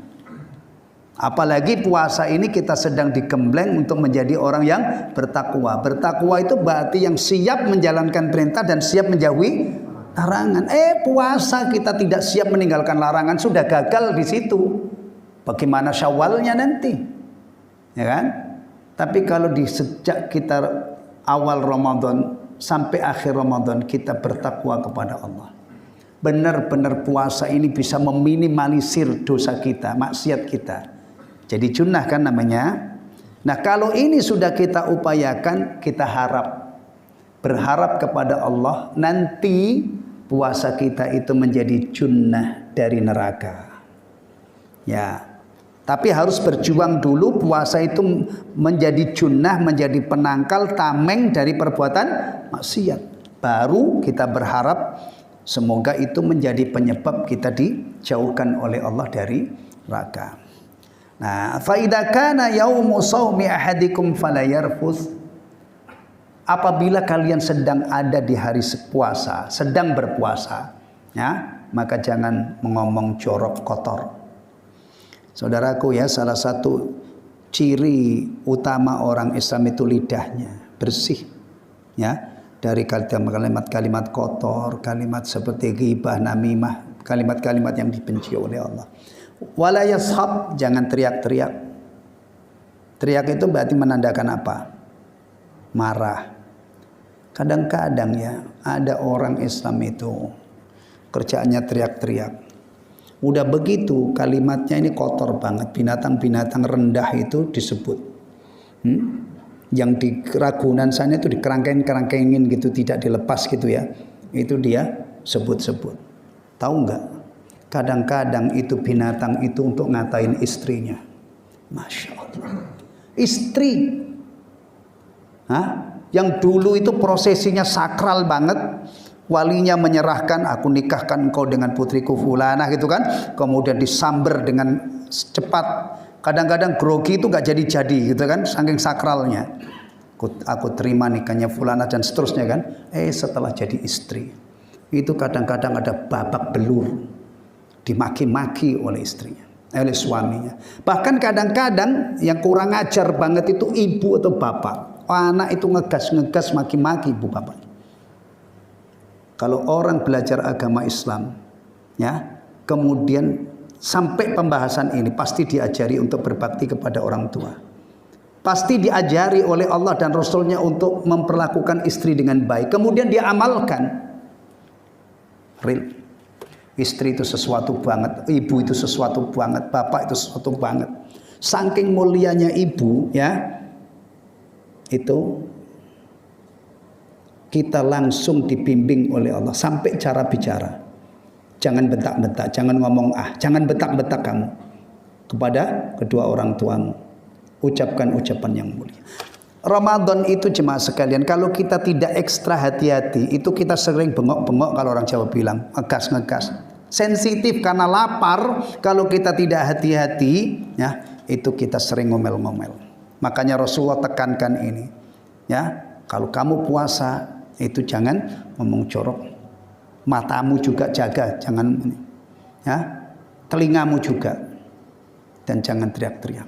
Apalagi puasa ini kita sedang digembleng untuk menjadi orang yang bertakwa. Bertakwa itu berarti yang siap menjalankan perintah dan siap menjauhi Larangan. Puasa kita tidak siap meninggalkan larangan, sudah gagal di situ. Bagaimana Syawalnya nanti? Ya kan? Tapi kalau di sejak kita awal Ramadan sampai akhir Ramadan kita bertakwa kepada Allah. Benar-benar puasa ini bisa meminimalisir dosa kita, maksiat kita. Jadi junnah kan namanya. Nah, kalau ini sudah kita upayakan, kita berharap kepada Allah nanti puasa kita itu menjadi junnah dari neraka. Ya. Tapi harus berjuang dulu puasa itu menjadi junnah, menjadi penangkal tameng dari perbuatan maksiat. Baru kita berharap semoga itu menjadi penyebab kita dijauhkan oleh Allah dari neraka. Nah, fa idza kana yaumu shaumi ahadikum fala yarfuth. Apabila kalian sedang ada di hari puasa, sedang berpuasa, ya, maka jangan mengomong jorok kotor. Saudaraku ya, salah satu ciri utama orang Islam itu lidahnya bersih, ya, dari kalimat-kalimat kotor, kalimat seperti ghibah, namimah, kalimat-kalimat yang dibenci oleh Allah. Wala yashab, jangan teriak-teriak. Teriak itu berarti menandakan apa? Marah. Kadang-kadang ya ada orang Islam itu kerjaannya teriak-teriak. Udah begitu kalimatnya ini kotor banget, binatang-binatang rendah itu disebut. Yang di Ragunan sana itu dikerangkeng-kerangkengin gitu, tidak dilepas gitu ya. Itu dia sebut-sebut. Tahu nggak? Kadang-kadang itu binatang itu untuk ngatain istrinya. Masya Allah. Istri. Yang dulu itu prosesinya sakral banget. Walinya menyerahkan, aku nikahkan engkau dengan putriku fulanah gitu kan. Kemudian disamber dengan cepat. Kadang-kadang grogi itu gak jadi-jadi gitu kan, saking sakralnya. Aku terima nikahnya fulanah dan seterusnya kan. Setelah jadi istri, itu kadang-kadang ada babak belur, dimaki-maki oleh istrinya, oleh suaminya. Bahkan kadang-kadang yang kurang ajar banget itu ibu atau bapak. Anak itu ngegas-ngegas maki-maki ibu bapak. Kalau orang belajar agama Islam, ya, kemudian sampai pembahasan ini pasti diajari untuk berbakti kepada orang tua. Pasti diajari oleh Allah dan Rasulnya untuk memperlakukan istri dengan baik. Kemudian dia amalkan. Real. Istri itu sesuatu banget, ibu itu sesuatu banget, bapak itu sesuatu banget. Saking mulianya ibu, ya, itu kita langsung dibimbing oleh Allah sampai cara bicara. Jangan bentak-bentak, jangan ngomong jangan bentak-bentak kamu kepada kedua orang tuamu. Ucapkan ucapan yang mulia. Ramadan itu jemaah sekalian, kalau kita tidak ekstra hati-hati, itu kita sering bengok-bengok, kalau orang Jawa bilang, ngegas-ngegas. Sensitif karena lapar, kalau kita tidak hati-hati, ya, itu kita sering ngomel-ngomel. Makanya Rasulullah tekankan ini, ya, kalau kamu puasa itu jangan ngomong jorok, matamu juga jaga, jangan, ya, telingamu juga, dan jangan teriak-teriak.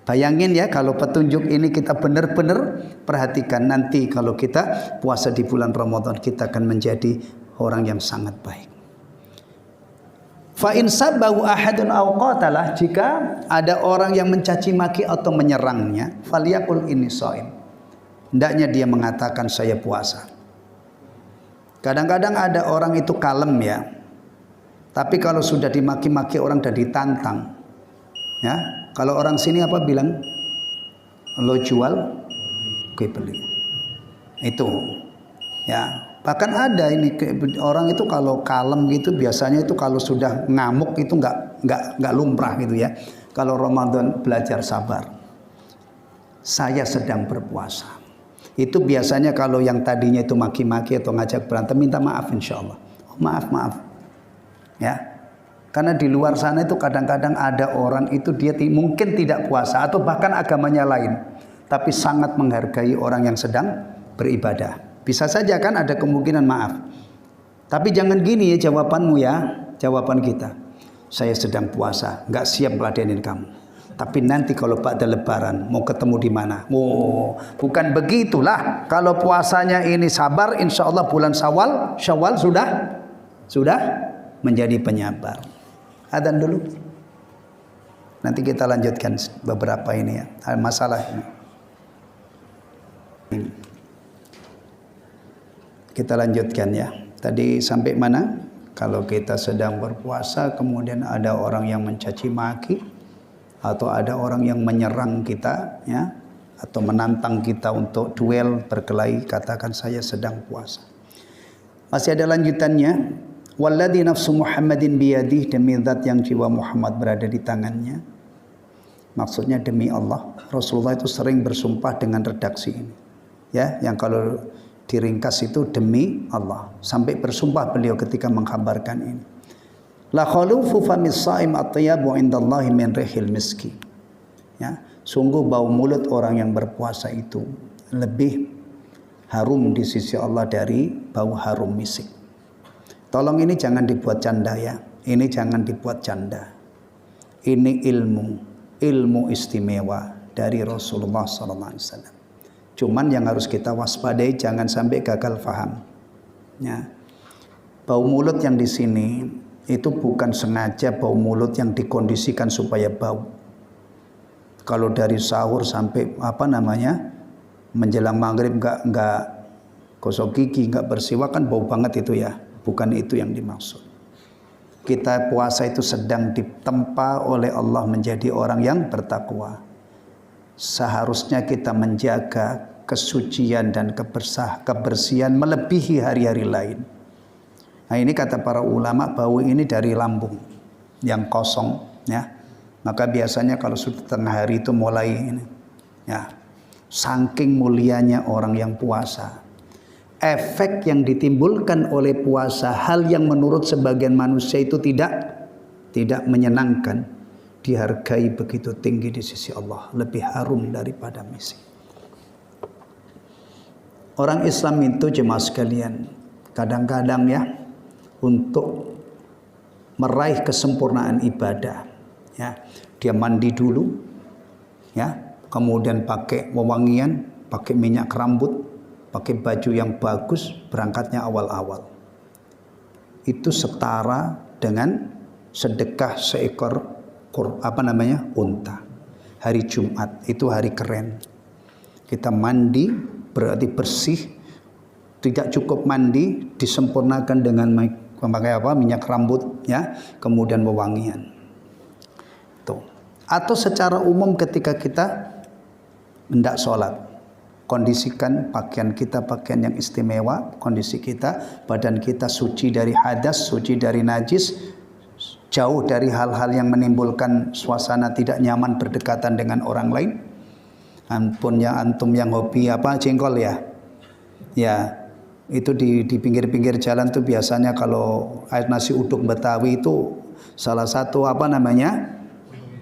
Bayangin ya, kalau petunjuk ini kita benar-benar perhatikan, nanti kalau kita puasa di bulan Ramadan kita akan menjadi orang yang sangat baik. Fa in sabbahu ahadun aw qatalah, jika ada orang yang mencaci maki atau menyerangnya, falyaqul inni shaim. Hendaknya dia mengatakan saya puasa. Kadang-kadang ada orang itu kalem ya. Tapi kalau sudah dimaki-maki orang dan ditantang, ya, kalau orang sini apa bilang? Lo jual, gue beli. Itu, ya. Bahkan ada ini orang itu kalau kalem gitu biasanya itu kalau sudah ngamuk itu nggak lumrah gitu ya. Kalau Ramadan belajar sabar. Saya sedang berpuasa. Itu biasanya kalau yang tadinya itu maki-maki atau ngajak berantem, minta maaf insya Allah. Oh, maaf. Ya. Karena di luar sana itu kadang-kadang ada orang itu dia mungkin tidak puasa atau bahkan agamanya lain, tapi sangat menghargai orang yang sedang beribadah. Bisa saja kan ada kemungkinan maaf. Tapi jangan gini ya jawabanmu ya, jawaban kita. Saya sedang puasa, nggak siap meladenin kamu. Tapi nanti kalau pada lebaran mau ketemu di mana? Oh, bukan begitulah. Kalau puasanya ini sabar, insya Allah bulan Syawal sudah menjadi penyabar. Adzan dulu. Nanti kita lanjutkan beberapa ini ya, masalah ini. Kita lanjutkan ya. Tadi sampai mana? Kalau kita sedang berpuasa kemudian ada orang yang mencaci maki atau ada orang yang menyerang kita ya, atau menantang kita untuk duel berkelahi, katakan saya sedang puasa. Masih ada lanjutannya. Walladzi nafsu Muhammadin biyadihi, demi zat yang jiwa Muhammad berada di tangannya. Maksudnya demi Allah. Rasulullah itu sering bersumpah dengan redaksi ini. Ya, yang kalau diringkas itu demi Allah. Sampai bersumpah beliau ketika mengkhabarkan ini. La khalufu famis shaim atyabu indallahi min rihil miski. Ya, sungguh bau mulut orang yang berpuasa itu lebih harum di sisi Allah dari bau harum misik. Tolong ini jangan dibuat canda ya. Ini jangan dibuat canda. Ini ilmu istimewa dari Rasulullah SAW. Cuman yang harus kita waspadai jangan sampai gagal faham. Ya. Bau mulut yang di sini itu bukan sengaja bau mulut yang dikondisikan supaya bau. Kalau dari sahur sampai menjelang maghrib nggak gosok gigi, nggak bersiwak kan bau banget itu ya. Bukan itu yang dimaksud. Kita puasa itu sedang ditempa oleh Allah menjadi orang yang bertakwa. Seharusnya kita menjaga kesucian dan kebersihan melebihi hari-hari lain. Nah ini kata para ulama, bau ini dari lambung yang kosong ya. Maka biasanya kalau sudah tengah hari itu mulai ini ya. Saking mulianya orang yang puasa, efek yang ditimbulkan oleh puasa, hal yang menurut sebagian manusia itu tidak menyenangkan, dihargai begitu tinggi di sisi Allah, lebih harum daripada misik. Orang Islam itu jemaah sekalian, kadang-kadang ya, untuk meraih kesempurnaan ibadah ya, dia mandi dulu ya, kemudian pakai wewangian, pakai minyak rambut, pakai baju yang bagus, berangkatnya awal-awal. Itu setara dengan sedekah seekor unta. Hari Jumat itu hari keren. Kita mandi berarti bersih. Tidak cukup mandi, disempurnakan dengan memakai minyak rambut ya, kemudian wewangian. Tuh. Atau secara umum ketika kita hendak sholat, kondisikan pakaian kita pakaian yang istimewa, kondisi kita badan kita suci dari hadas, suci dari najis, jauh dari hal-hal yang menimbulkan suasana tidak nyaman berdekatan dengan orang lain. Ampun ya antum yang hobi jengkol ya. Ya, itu di pinggir-pinggir jalan tuh biasanya kalau air nasi uduk Betawi itu salah satu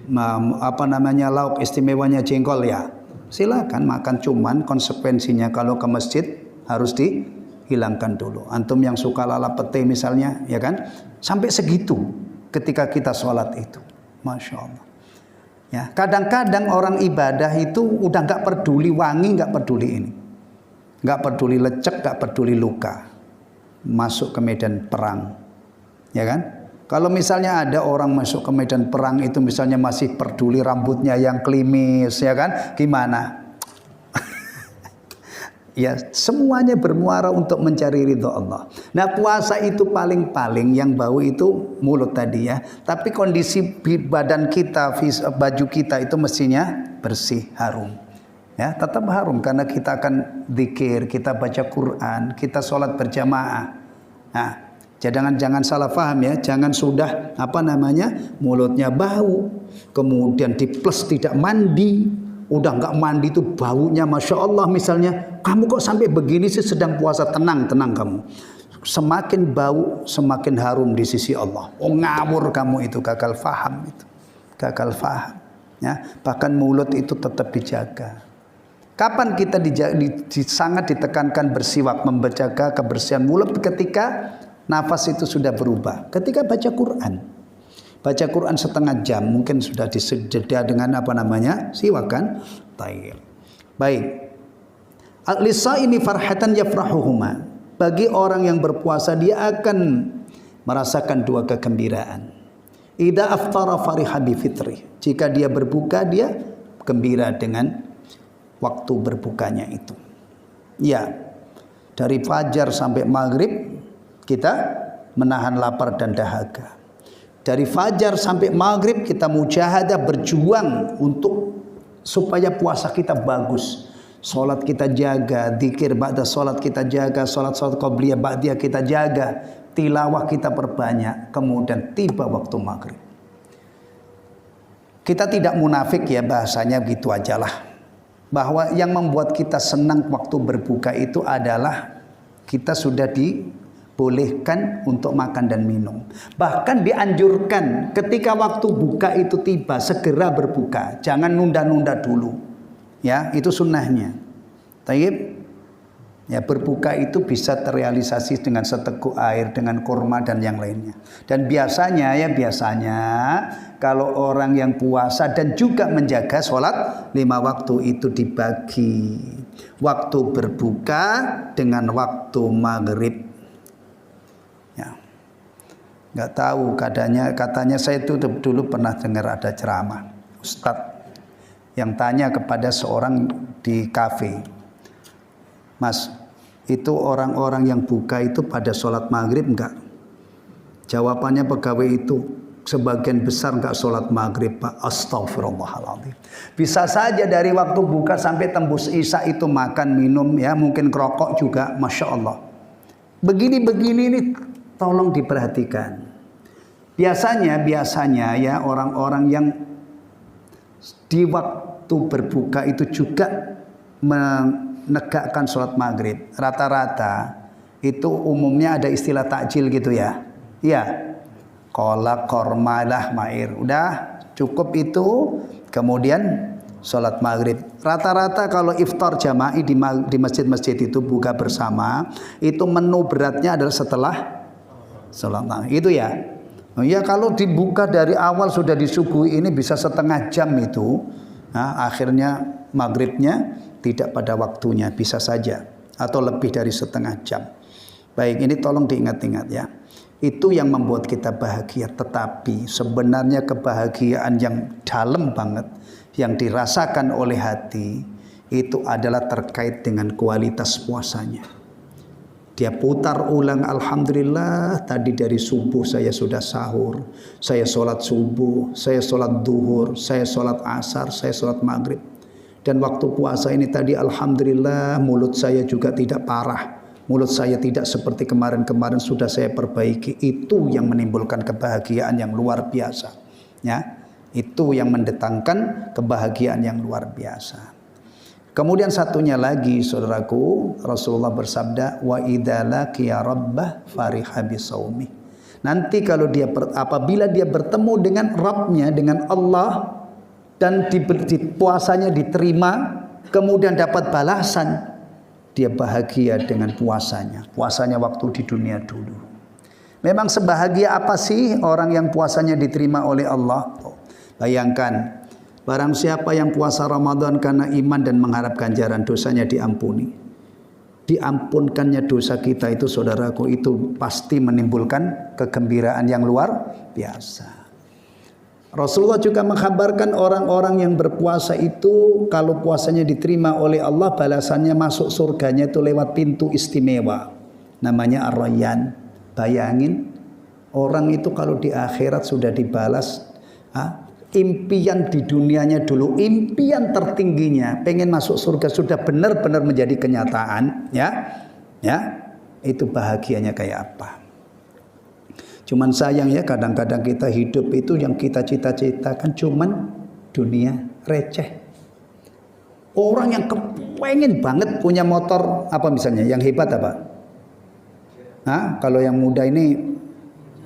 lauk istimewanya jengkol ya. Silakan makan, cuman konsekuensinya kalau ke masjid harus dihilangkan dulu. Antum yang suka lalap pete misalnya, ya kan? Sampai segitu ketika kita sholat itu, masya Allah. Ya, kadang-kadang orang ibadah itu udah nggak peduli wangi, nggak peduli ini, nggak peduli lecek, nggak peduli luka, masuk ke medan perang, ya kan? Kalau misalnya ada orang masuk ke medan perang itu misalnya masih peduli rambutnya yang klimis, ya kan? Gimana? Ya, semuanya bermuara untuk mencari ridho Allah. Nah, puasa itu paling-paling yang bau itu mulut tadi ya. Tapi kondisi badan kita, baju kita itu mestinya bersih, harum. Ya, tetap harum karena kita akan zikir, kita baca Quran, kita sholat berjamaah. Nah, jangan salah paham ya, jangan sudah mulutnya bau, kemudian di plus tidak mandi, udah nggak mandi itu baunya masya Allah misalnya, kamu kok sampai begini sih sedang puasa, tenang kamu, semakin bau semakin harum di sisi Allah. Oh ngawur kamu itu, gagal faham itu, gagal faham ya. Bahkan mulut itu tetap dijaga. Kapan kita sangat ditekankan bersiwak, menjaga kebersihan mulut? Ketika nafas itu sudah berubah, ketika baca Quran. Baca Quran setengah jam mungkin sudah diseda dengan apa namanya? Siwak kan? Tayyib. Baik. Al-lisaimi farhatan yafrahuhuma. Bagi orang yang berpuasa dia akan merasakan dua kegembiraan. Idza aftara fariha bi fitri. Jika dia berbuka dia gembira dengan waktu berbukanya itu. Ya. Dari fajar sampai maghrib kita menahan lapar dan dahaga. Dari fajar sampai maghrib kita mujahadah berjuang untuk supaya puasa kita bagus. Salat kita jaga, zikir ba'da salat kita jaga, salat qabliyah ba'diyah kita jaga, tilawah kita perbanyak. Kemudian tiba waktu maghrib. Kita tidak munafik ya, bahasanya begitu ajalah. Bahwa yang membuat kita senang waktu berbuka itu adalah kita sudah dibolehkan untuk makan dan minum. Bahkan dianjurkan ketika waktu buka itu tiba segera berbuka, jangan nunda-nunda dulu. Ya, itu sunnahnya. Tayyib. Ya, berbuka itu bisa terrealisasi dengan seteguk air, dengan kurma dan yang lainnya. Dan biasanya kalau orang yang puasa dan juga menjaga sholat 5 waktu itu dibagi. Waktu berbuka dengan waktu maghrib. Ya. Nggak tahu katanya saya itu dulu pernah dengar ada ceramah ustadz yang tanya kepada seorang di kafe, Mas, itu orang-orang yang buka itu pada sholat maghrib enggak? Jawabannya pegawai itu sebagian besar enggak sholat maghrib, Pak. Astagfirullahaladzim. Bisa saja dari waktu buka sampai tembus isya itu makan, minum, ya mungkin kerokok juga, Masya Allah. Begini-begini ini tolong diperhatikan. Biasanya ya orang-orang yang di waktu berbuka itu juga menegakkan sholat maghrib. Rata-rata itu umumnya ada istilah takjil gitu ya. Iya. Kolak, korma, lah, mair. Udah cukup itu. Kemudian sholat maghrib. Rata-rata kalau iftar jama'i di masjid-masjid itu buka bersama. Itu menu beratnya adalah setelah sholat maghrib. Itu ya. Ya kalau dibuka dari awal sudah disuguhi ini bisa setengah jam itu. Nah, akhirnya maghribnya tidak pada waktunya, bisa saja atau lebih dari setengah jam. Baik, ini tolong diingat-ingat ya. Itu yang membuat kita bahagia, tetapi sebenarnya kebahagiaan yang dalam banget yang dirasakan oleh hati itu adalah terkait dengan kualitas puasanya. Dia putar ulang, alhamdulillah tadi dari subuh saya sudah sahur, saya sholat subuh, saya sholat duhur, saya sholat asar, saya sholat maghrib. Dan waktu puasa ini tadi alhamdulillah mulut saya juga tidak parah. Mulut saya tidak seperti kemarin-kemarin, sudah saya perbaiki. Itu yang menimbulkan kebahagiaan yang luar biasa. Ya, itu yang mendatangkan kebahagiaan yang luar biasa. Kemudian satunya lagi saudaraku, Rasulullah bersabda, wa idza laqiya rabbah fariha bisaumi. Nanti kalau apabila dia bertemu dengan Rabbnya, dengan Allah, dan puasanya diterima, kemudian dapat balasan, dia bahagia dengan puasanya. Puasanya waktu di dunia dulu. Memang sebahagia apa sih orang yang puasanya diterima oleh Allah? Bayangkan, barang siapa yang puasa Ramadan karena iman dan mengharap ganjaran, dosanya diampuni. Diampunkannya dosa kita itu saudaraku, itu pasti menimbulkan kegembiraan yang luar biasa. Rasulullah juga mengkabarkan orang-orang yang berpuasa itu kalau puasanya diterima oleh Allah, balasannya masuk surganya itu lewat pintu istimewa, namanya Ar-Rayyan. Bayangin orang itu kalau di akhirat sudah dibalas, impian di dunianya dulu, impian tertingginya pengen masuk surga sudah benar-benar menjadi kenyataan, ya itu bahagianya kayak apa. Cuman sayang ya, kadang-kadang kita hidup itu yang kita cita-citakan cuman dunia receh. Orang yang kepengen banget punya motor apa misalnya, yang hebat apa? Kalau yang muda ini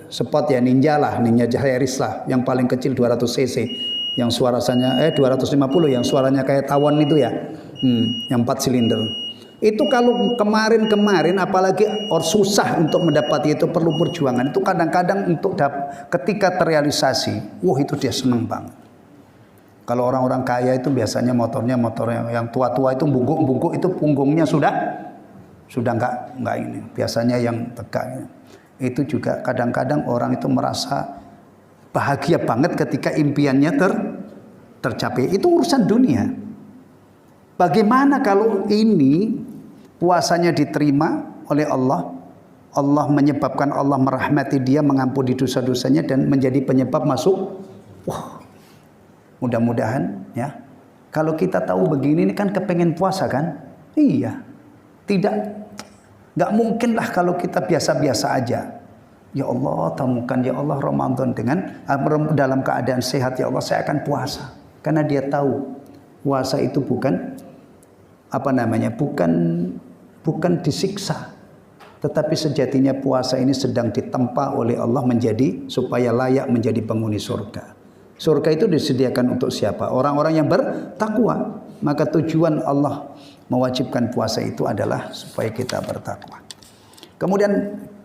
Sport ya, Ninja Harris lah, yang paling kecil 200 cc, yang suaranya 250, yang suaranya kayak tawon itu ya, yang 4 silinder. Itu kalau kemarin-kemarin apalagi susah untuk mendapati itu perlu perjuangan. Itu kadang-kadang ketika terrealisasi, wah itu dia seneng banget. Kalau orang-orang kaya itu biasanya motor yang tua-tua itu bungkuk-bungkuk itu punggungnya sudah enggak ini. Biasanya yang tegak. Itu juga kadang-kadang orang itu merasa bahagia banget ketika impiannya tercapai. Itu urusan dunia. Bagaimana kalau ini puasanya diterima oleh Allah? Allah menyebabkan Allah merahmati dia, mengampuni dosa-dosanya dan menjadi penyebab masuk. Wah, mudah-mudahan ya. Kalau kita tahu begini, ini kan kepengen puasa kan? Iya. Nggak mungkin lah kalau kita biasa-biasa aja. Ya Allah, temukan ya Allah Ramadan dalam keadaan sehat ya Allah saya akan puasa. Karena dia tahu puasa itu bukan disiksa, tetapi sejatinya puasa ini sedang ditempa oleh Allah supaya layak menjadi penghuni surga. Surga itu disediakan untuk siapa? Orang-orang yang bertakwa. Maka tujuan Allah mewajibkan puasa itu adalah supaya kita bertakwa. Kemudian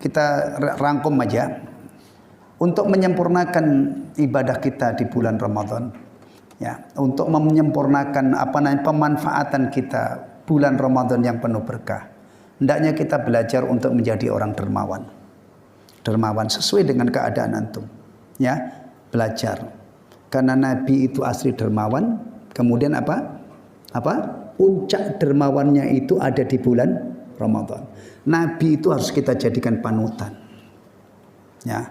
kita rangkum aja untuk menyempurnakan ibadah kita di bulan Ramadan. Ya, untuk menyempurnakan pemanfaatan kita bulan Ramadan yang penuh berkah. Hendaknya kita belajar untuk menjadi orang dermawan. Dermawan sesuai dengan keadaan antum. Ya, belajar. Karena Nabi itu asli dermawan, kemudian puncak dermawannya itu ada di bulan Ramadan. Nabi itu harus kita jadikan panutan. Ya.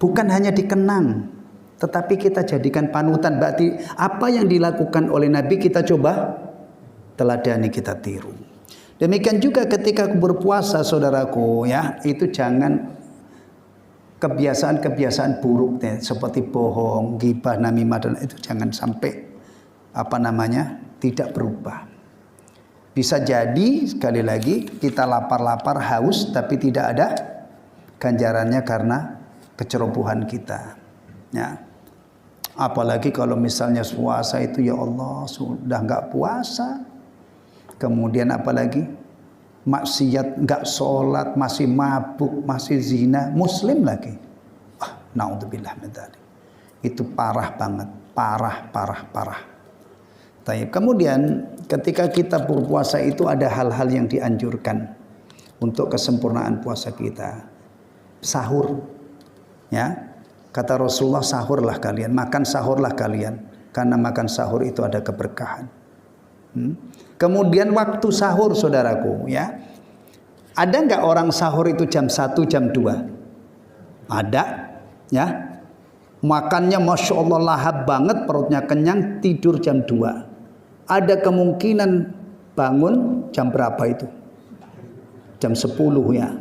Bukan hanya dikenang, tetapi kita jadikan panutan. Berarti apa yang dilakukan oleh Nabi kita coba teladani, kita tiru. Demikian juga ketika berpuasa saudaraku ya, itu jangan kebiasaan-kebiasaan buruk seperti bohong, ghibah, namimah dan itu jangan sampai tidak berubah. Bisa jadi sekali lagi kita lapar-lapar haus tapi tidak ada ganjarannya karena kecerobohan kita. Ya. Apalagi kalau misalnya puasa itu ya Allah sudah enggak puasa. Kemudian apalagi maksiat, enggak sholat, masih mabuk, masih zina, muslim lagi. Wah, naudzubillah min dzalik. Itu parah banget, parah. Kemudian ketika kita berpuasa itu ada hal-hal yang dianjurkan untuk kesempurnaan puasa kita. Sahur. Ya. Kata Rasulullah, sahurlah kalian, makan sahurlah kalian, karena makan sahur itu ada keberkahan. Kemudian waktu sahur saudaraku ya. Ada enggak orang sahur itu jam 1, jam 2? Ada ya. Makannya Masya Allah lahap banget, perutnya kenyang, tidur jam 2. Ada kemungkinan bangun jam berapa itu? Jam 10 ya.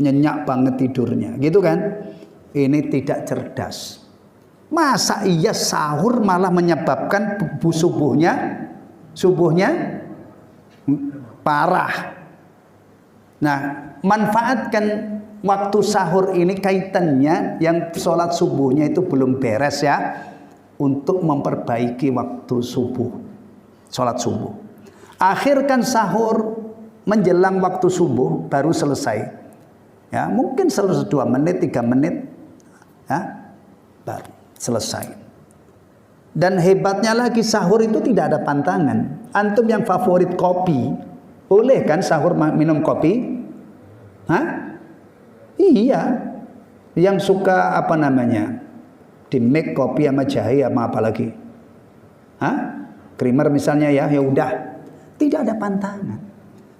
Nyenyak banget tidurnya, gitu kan? Ini tidak cerdas. Masa iya sahur malah menyebabkan subuhnya parah. Nah, manfaatkan waktu sahur ini kaitannya yang sholat subuhnya itu belum beres ya, untuk memperbaiki waktu subuh, sholat subuh. Akhirkan sahur menjelang waktu subuh baru selesai. Ya, mungkin selesai 2 menit, 3 menit, ya, baru selesai. Dan hebatnya lagi sahur itu tidak ada pantangan. Antum yang favorit kopi, boleh kan sahur minum kopi? Hah? Iya. Yang suka di make kopi sama jahe sama apa lagi? Hah? Creamer misalnya ya udah. Tidak ada pantangan.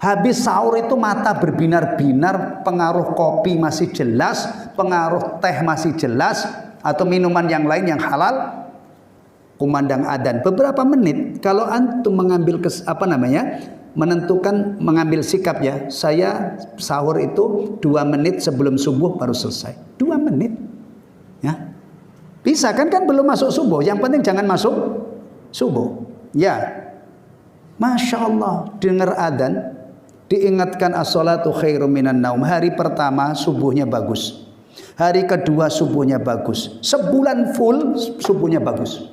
Habis sahur itu mata berbinar-binar, pengaruh kopi masih jelas, pengaruh teh masih jelas, atau minuman yang lain yang halal, kumandang adzan. Beberapa menit, kalau antum mengambil mengambil sikap ya, saya sahur itu 2 menit sebelum subuh baru selesai. 2 menit. Ya. Bisa kan belum masuk subuh, yang penting jangan masuk subuh. Ya. Masya Allah, dengar adzan, diingatkan as-salatu khairum minan naum. Hari pertama subuhnya bagus. Hari kedua subuhnya bagus. Sebulan full subuhnya bagus.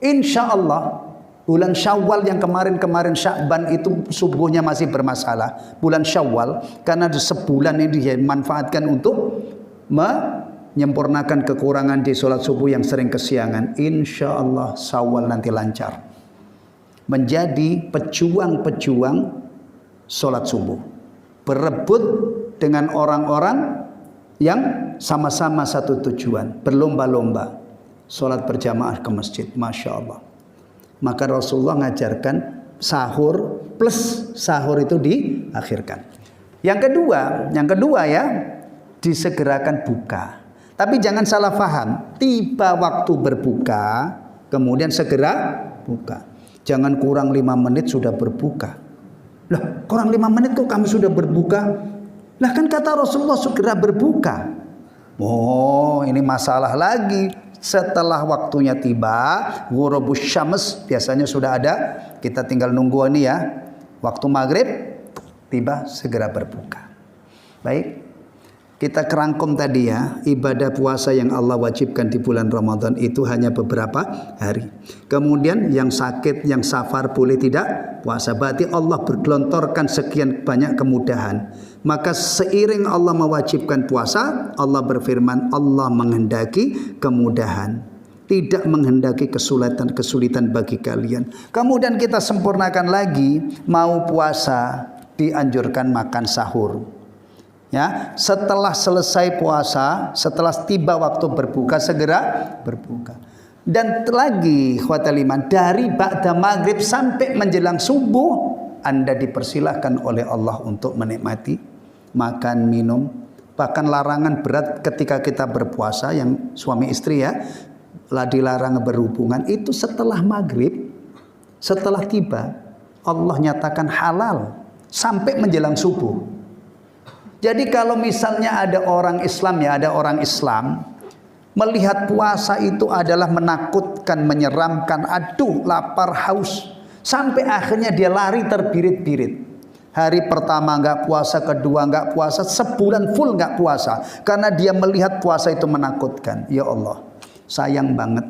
Insya Allah Bulan Syawal yang kemarin-kemarin Sya'ban itu subuhnya masih bermasalah. Bulan Syawal karena sebulan ini dimanfaatkan untuk menyempurnakan kekurangan di sholat subuh yang sering kesiangan. Insya Allah Syawal nanti lancar. Menjadi pejuang-pejuang sholat subuh. Berebut dengan orang-orang yang sama-sama satu tujuan. Berlomba-lomba. Sholat berjamaah ke masjid. Masya Allah. Maka Rasulullah mengajarkan sahur plus sahur itu diakhirkan. Yang kedua ya, disegerakan buka. Tapi jangan salah paham, tiba waktu berbuka, kemudian segera buka. Jangan kurang 5 menit sudah berbuka. Loh, kurang 5 menit kok kamu sudah berbuka? Lah kan kata Rasulullah segera berbuka. Oh, ini masalah lagi. Setelah waktunya tiba, ghurubus syams biasanya sudah ada. Kita tinggal nunggu ini ya. Waktu maghrib tiba segera berbuka. Baik. Kita kerangkum tadi ya, ibadah puasa yang Allah wajibkan di bulan Ramadan itu hanya beberapa hari. Kemudian yang sakit, yang safar boleh tidak puasa. Berarti Allah bergelontorkan sekian banyak kemudahan. Maka seiring Allah mewajibkan puasa, Allah berfirman, Allah menghendaki kemudahan, tidak menghendaki kesulitan bagi kalian. Kemudian kita sempurnakan lagi, mau puasa dianjurkan makan sahur. Ya, setelah selesai puasa, setelah tiba waktu berbuka segera berbuka. Dan lagi khwatal iman, dari ba'da maghrib sampai menjelang subuh Anda dipersilahkan oleh Allah untuk menikmati makan, minum. Bahkan larangan berat ketika kita berpuasa yang suami istri ya, dilarang berhubungan itu setelah maghrib, setelah tiba Allah nyatakan halal sampai menjelang subuh. Jadi kalau misalnya ada orang Islam ya, ada orang Islam melihat puasa itu adalah menakutkan, menyeramkan, aduh lapar, haus, sampai akhirnya dia lari terbirit-birit. Hari pertama enggak puasa, kedua enggak puasa, sebulan full enggak puasa karena dia melihat puasa itu menakutkan. Ya Allah, sayang banget.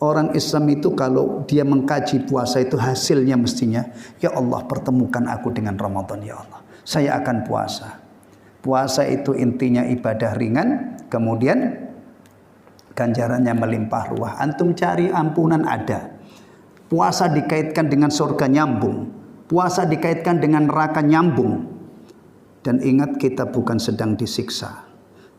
Orang Islam itu kalau dia mengkaji puasa itu hasilnya mestinya, ya Allah pertemukan aku dengan Ramadan ya Allah. Saya akan puasa. Puasa itu intinya ibadah ringan, kemudian ganjarannya melimpah ruah. Antum cari ampunan ada. Puasa dikaitkan dengan surga nyambung. Puasa dikaitkan dengan neraka nyambung. Dan ingat kita bukan sedang disiksa,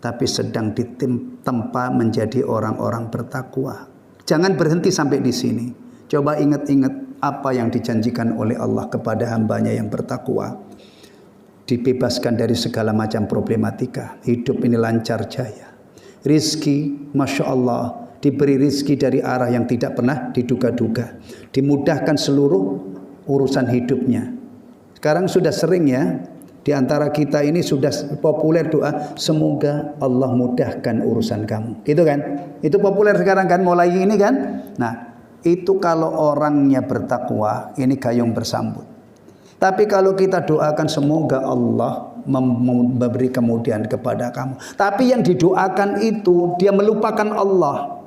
tapi sedang ditempa menjadi orang-orang bertakwa. Jangan berhenti sampai di sini. Coba ingat-ingat apa yang dijanjikan oleh Allah kepada hambanya yang bertakwa. Dibebaskan dari segala macam problematika. Hidup ini lancar jaya. Rizki, Masya Allah, diberi rizki dari arah yang tidak pernah diduga-duga. Dimudahkan seluruh urusan hidupnya. Sekarang sudah sering ya, di antara kita ini sudah populer doa, semoga Allah mudahkan urusan kamu. Gitu kan? Itu populer sekarang kan, mulai ini kan. Nah, itu kalau orangnya bertakwa, ini gayung bersambut. Tapi kalau kita doakan semoga Allah memberi kemudahan kepada kamu. Tapi yang didoakan itu dia melupakan Allah.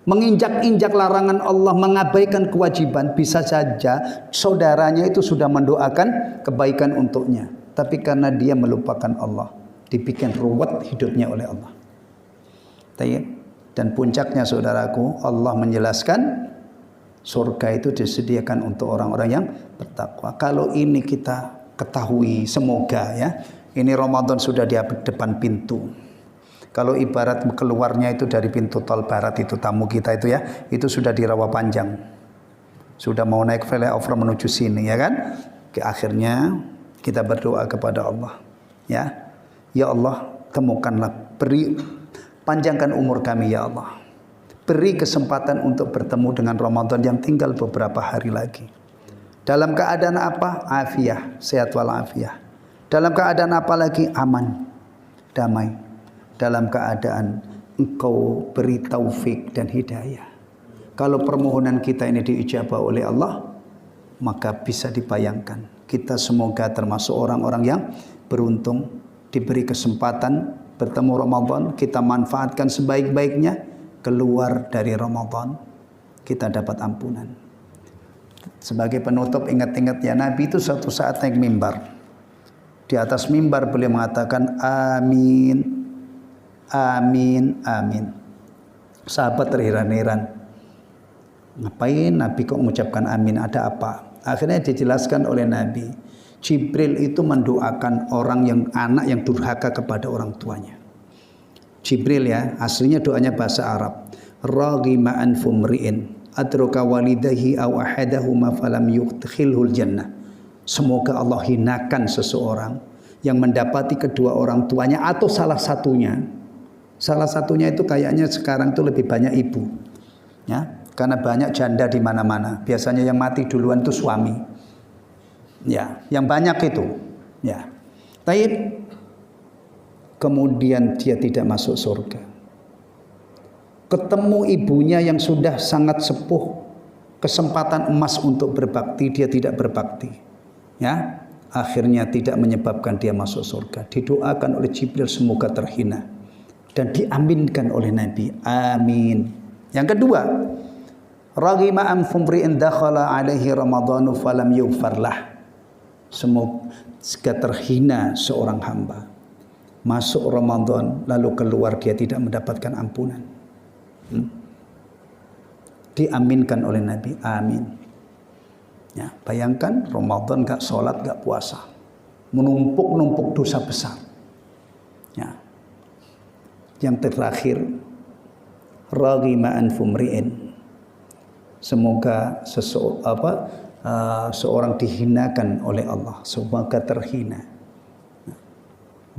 Menginjak-injak larangan Allah, mengabaikan kewajiban. Bisa saja saudaranya itu sudah mendoakan kebaikan untuknya. Tapi karena dia melupakan Allah, dibikin ruwet hidupnya oleh Allah. Dan puncaknya saudaraku, Allah menjelaskan surga itu disediakan untuk orang-orang yang bertakwa. Kalau ini kita ketahui, semoga ya, ini Ramadan sudah di depan pintu. Kalau ibarat keluarnya itu dari pintu tol barat itu tamu kita itu ya, itu sudah di rawa panjang. Sudah mau naik flyover menuju sini ya kan? Akhirnya kita berdoa kepada Allah. Ya. Ya Allah, temukanlah, beri panjangkan umur kami ya Allah. Beri kesempatan untuk bertemu dengan Ramadan yang tinggal beberapa hari lagi. Dalam keadaan apa? Afiah, sehat walafiah. Dalam keadaan apa lagi? Aman, damai. Dalam keadaan Engkau beri taufik dan hidayah. Kalau permohonan kita ini diijabah oleh Allah, maka bisa dibayangkan kita semoga termasuk orang-orang yang beruntung diberi kesempatan bertemu Ramadan, kita manfaatkan sebaik-baiknya. Keluar dari Ramadan kita dapat ampunan. Sebagai penutup, ingat-ingat ya, Nabi itu suatu saat naik mimbar. Di atas mimbar beliau mengatakan amin, amin, amin. Sahabat terheran-heran, ngapain Nabi kok mengucapkan amin, ada apa? Akhirnya dijelaskan oleh Nabi, Jibril itu mendoakan orang yang anak yang durhaka kepada orang tuanya. Jibril ya, aslinya doanya bahasa Arab. Raghima anfu mri'in adraka walidahi aw ahadahuma falam yudkhilhul jannah. Semoga Allah hinakan seseorang yang mendapati kedua orang tuanya atau salah satunya. Salah satunya itu kayaknya sekarang itu lebih banyak ibu. Ya, karena banyak janda di mana-mana. Biasanya yang mati duluan itu suami. Ya, yang banyak itu. Ya. Taib. Kemudian dia tidak masuk surga. Ketemu ibunya yang sudah sangat sepuh, kesempatan emas untuk berbakti, dia tidak berbakti. Ya, akhirnya tidak menyebabkan dia masuk surga. Didoakan oleh Jibril semoga terhina dan diaminkan oleh Nabi. Amin. Yang kedua, raghima an fumri'in dakhala alaihi ramadhanu falam yughfarlah. Semoga terhina seorang hamba masuk Ramadan lalu keluar dia tidak mendapatkan ampunan. Diaminkan oleh Nabi. Amin. Ya, bayangkan Ramadan gak sholat, gak puasa, menumpuk-numpuk dosa besar. Ya. Yang terakhir, raghima an fumri'in. Semoga seorang dihinakan oleh Allah, semoga terhina.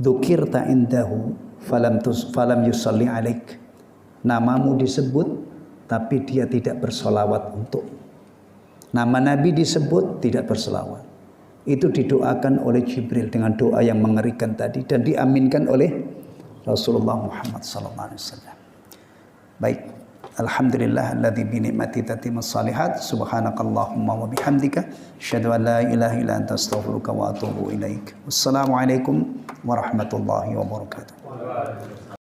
Dzukirta indahu falam yusalli alaik. Namamu disebut tapi dia tidak bersolawat untuk. Nama Nabi disebut tidak bersolawat. Itu didoakan oleh Jibril dengan doa yang mengerikan tadi dan diaminkan oleh Rasulullah Muhammad SAW. Baik, alhamdulillah alladzi bi ni'mati tatimmus shalihat. Subhanakallahumma wa bihamdika asyhadu an la ilaha illa anta astaghfiruka wa atubu ilaik. Wassalamualaikum warahmatullahi wabarakatuh.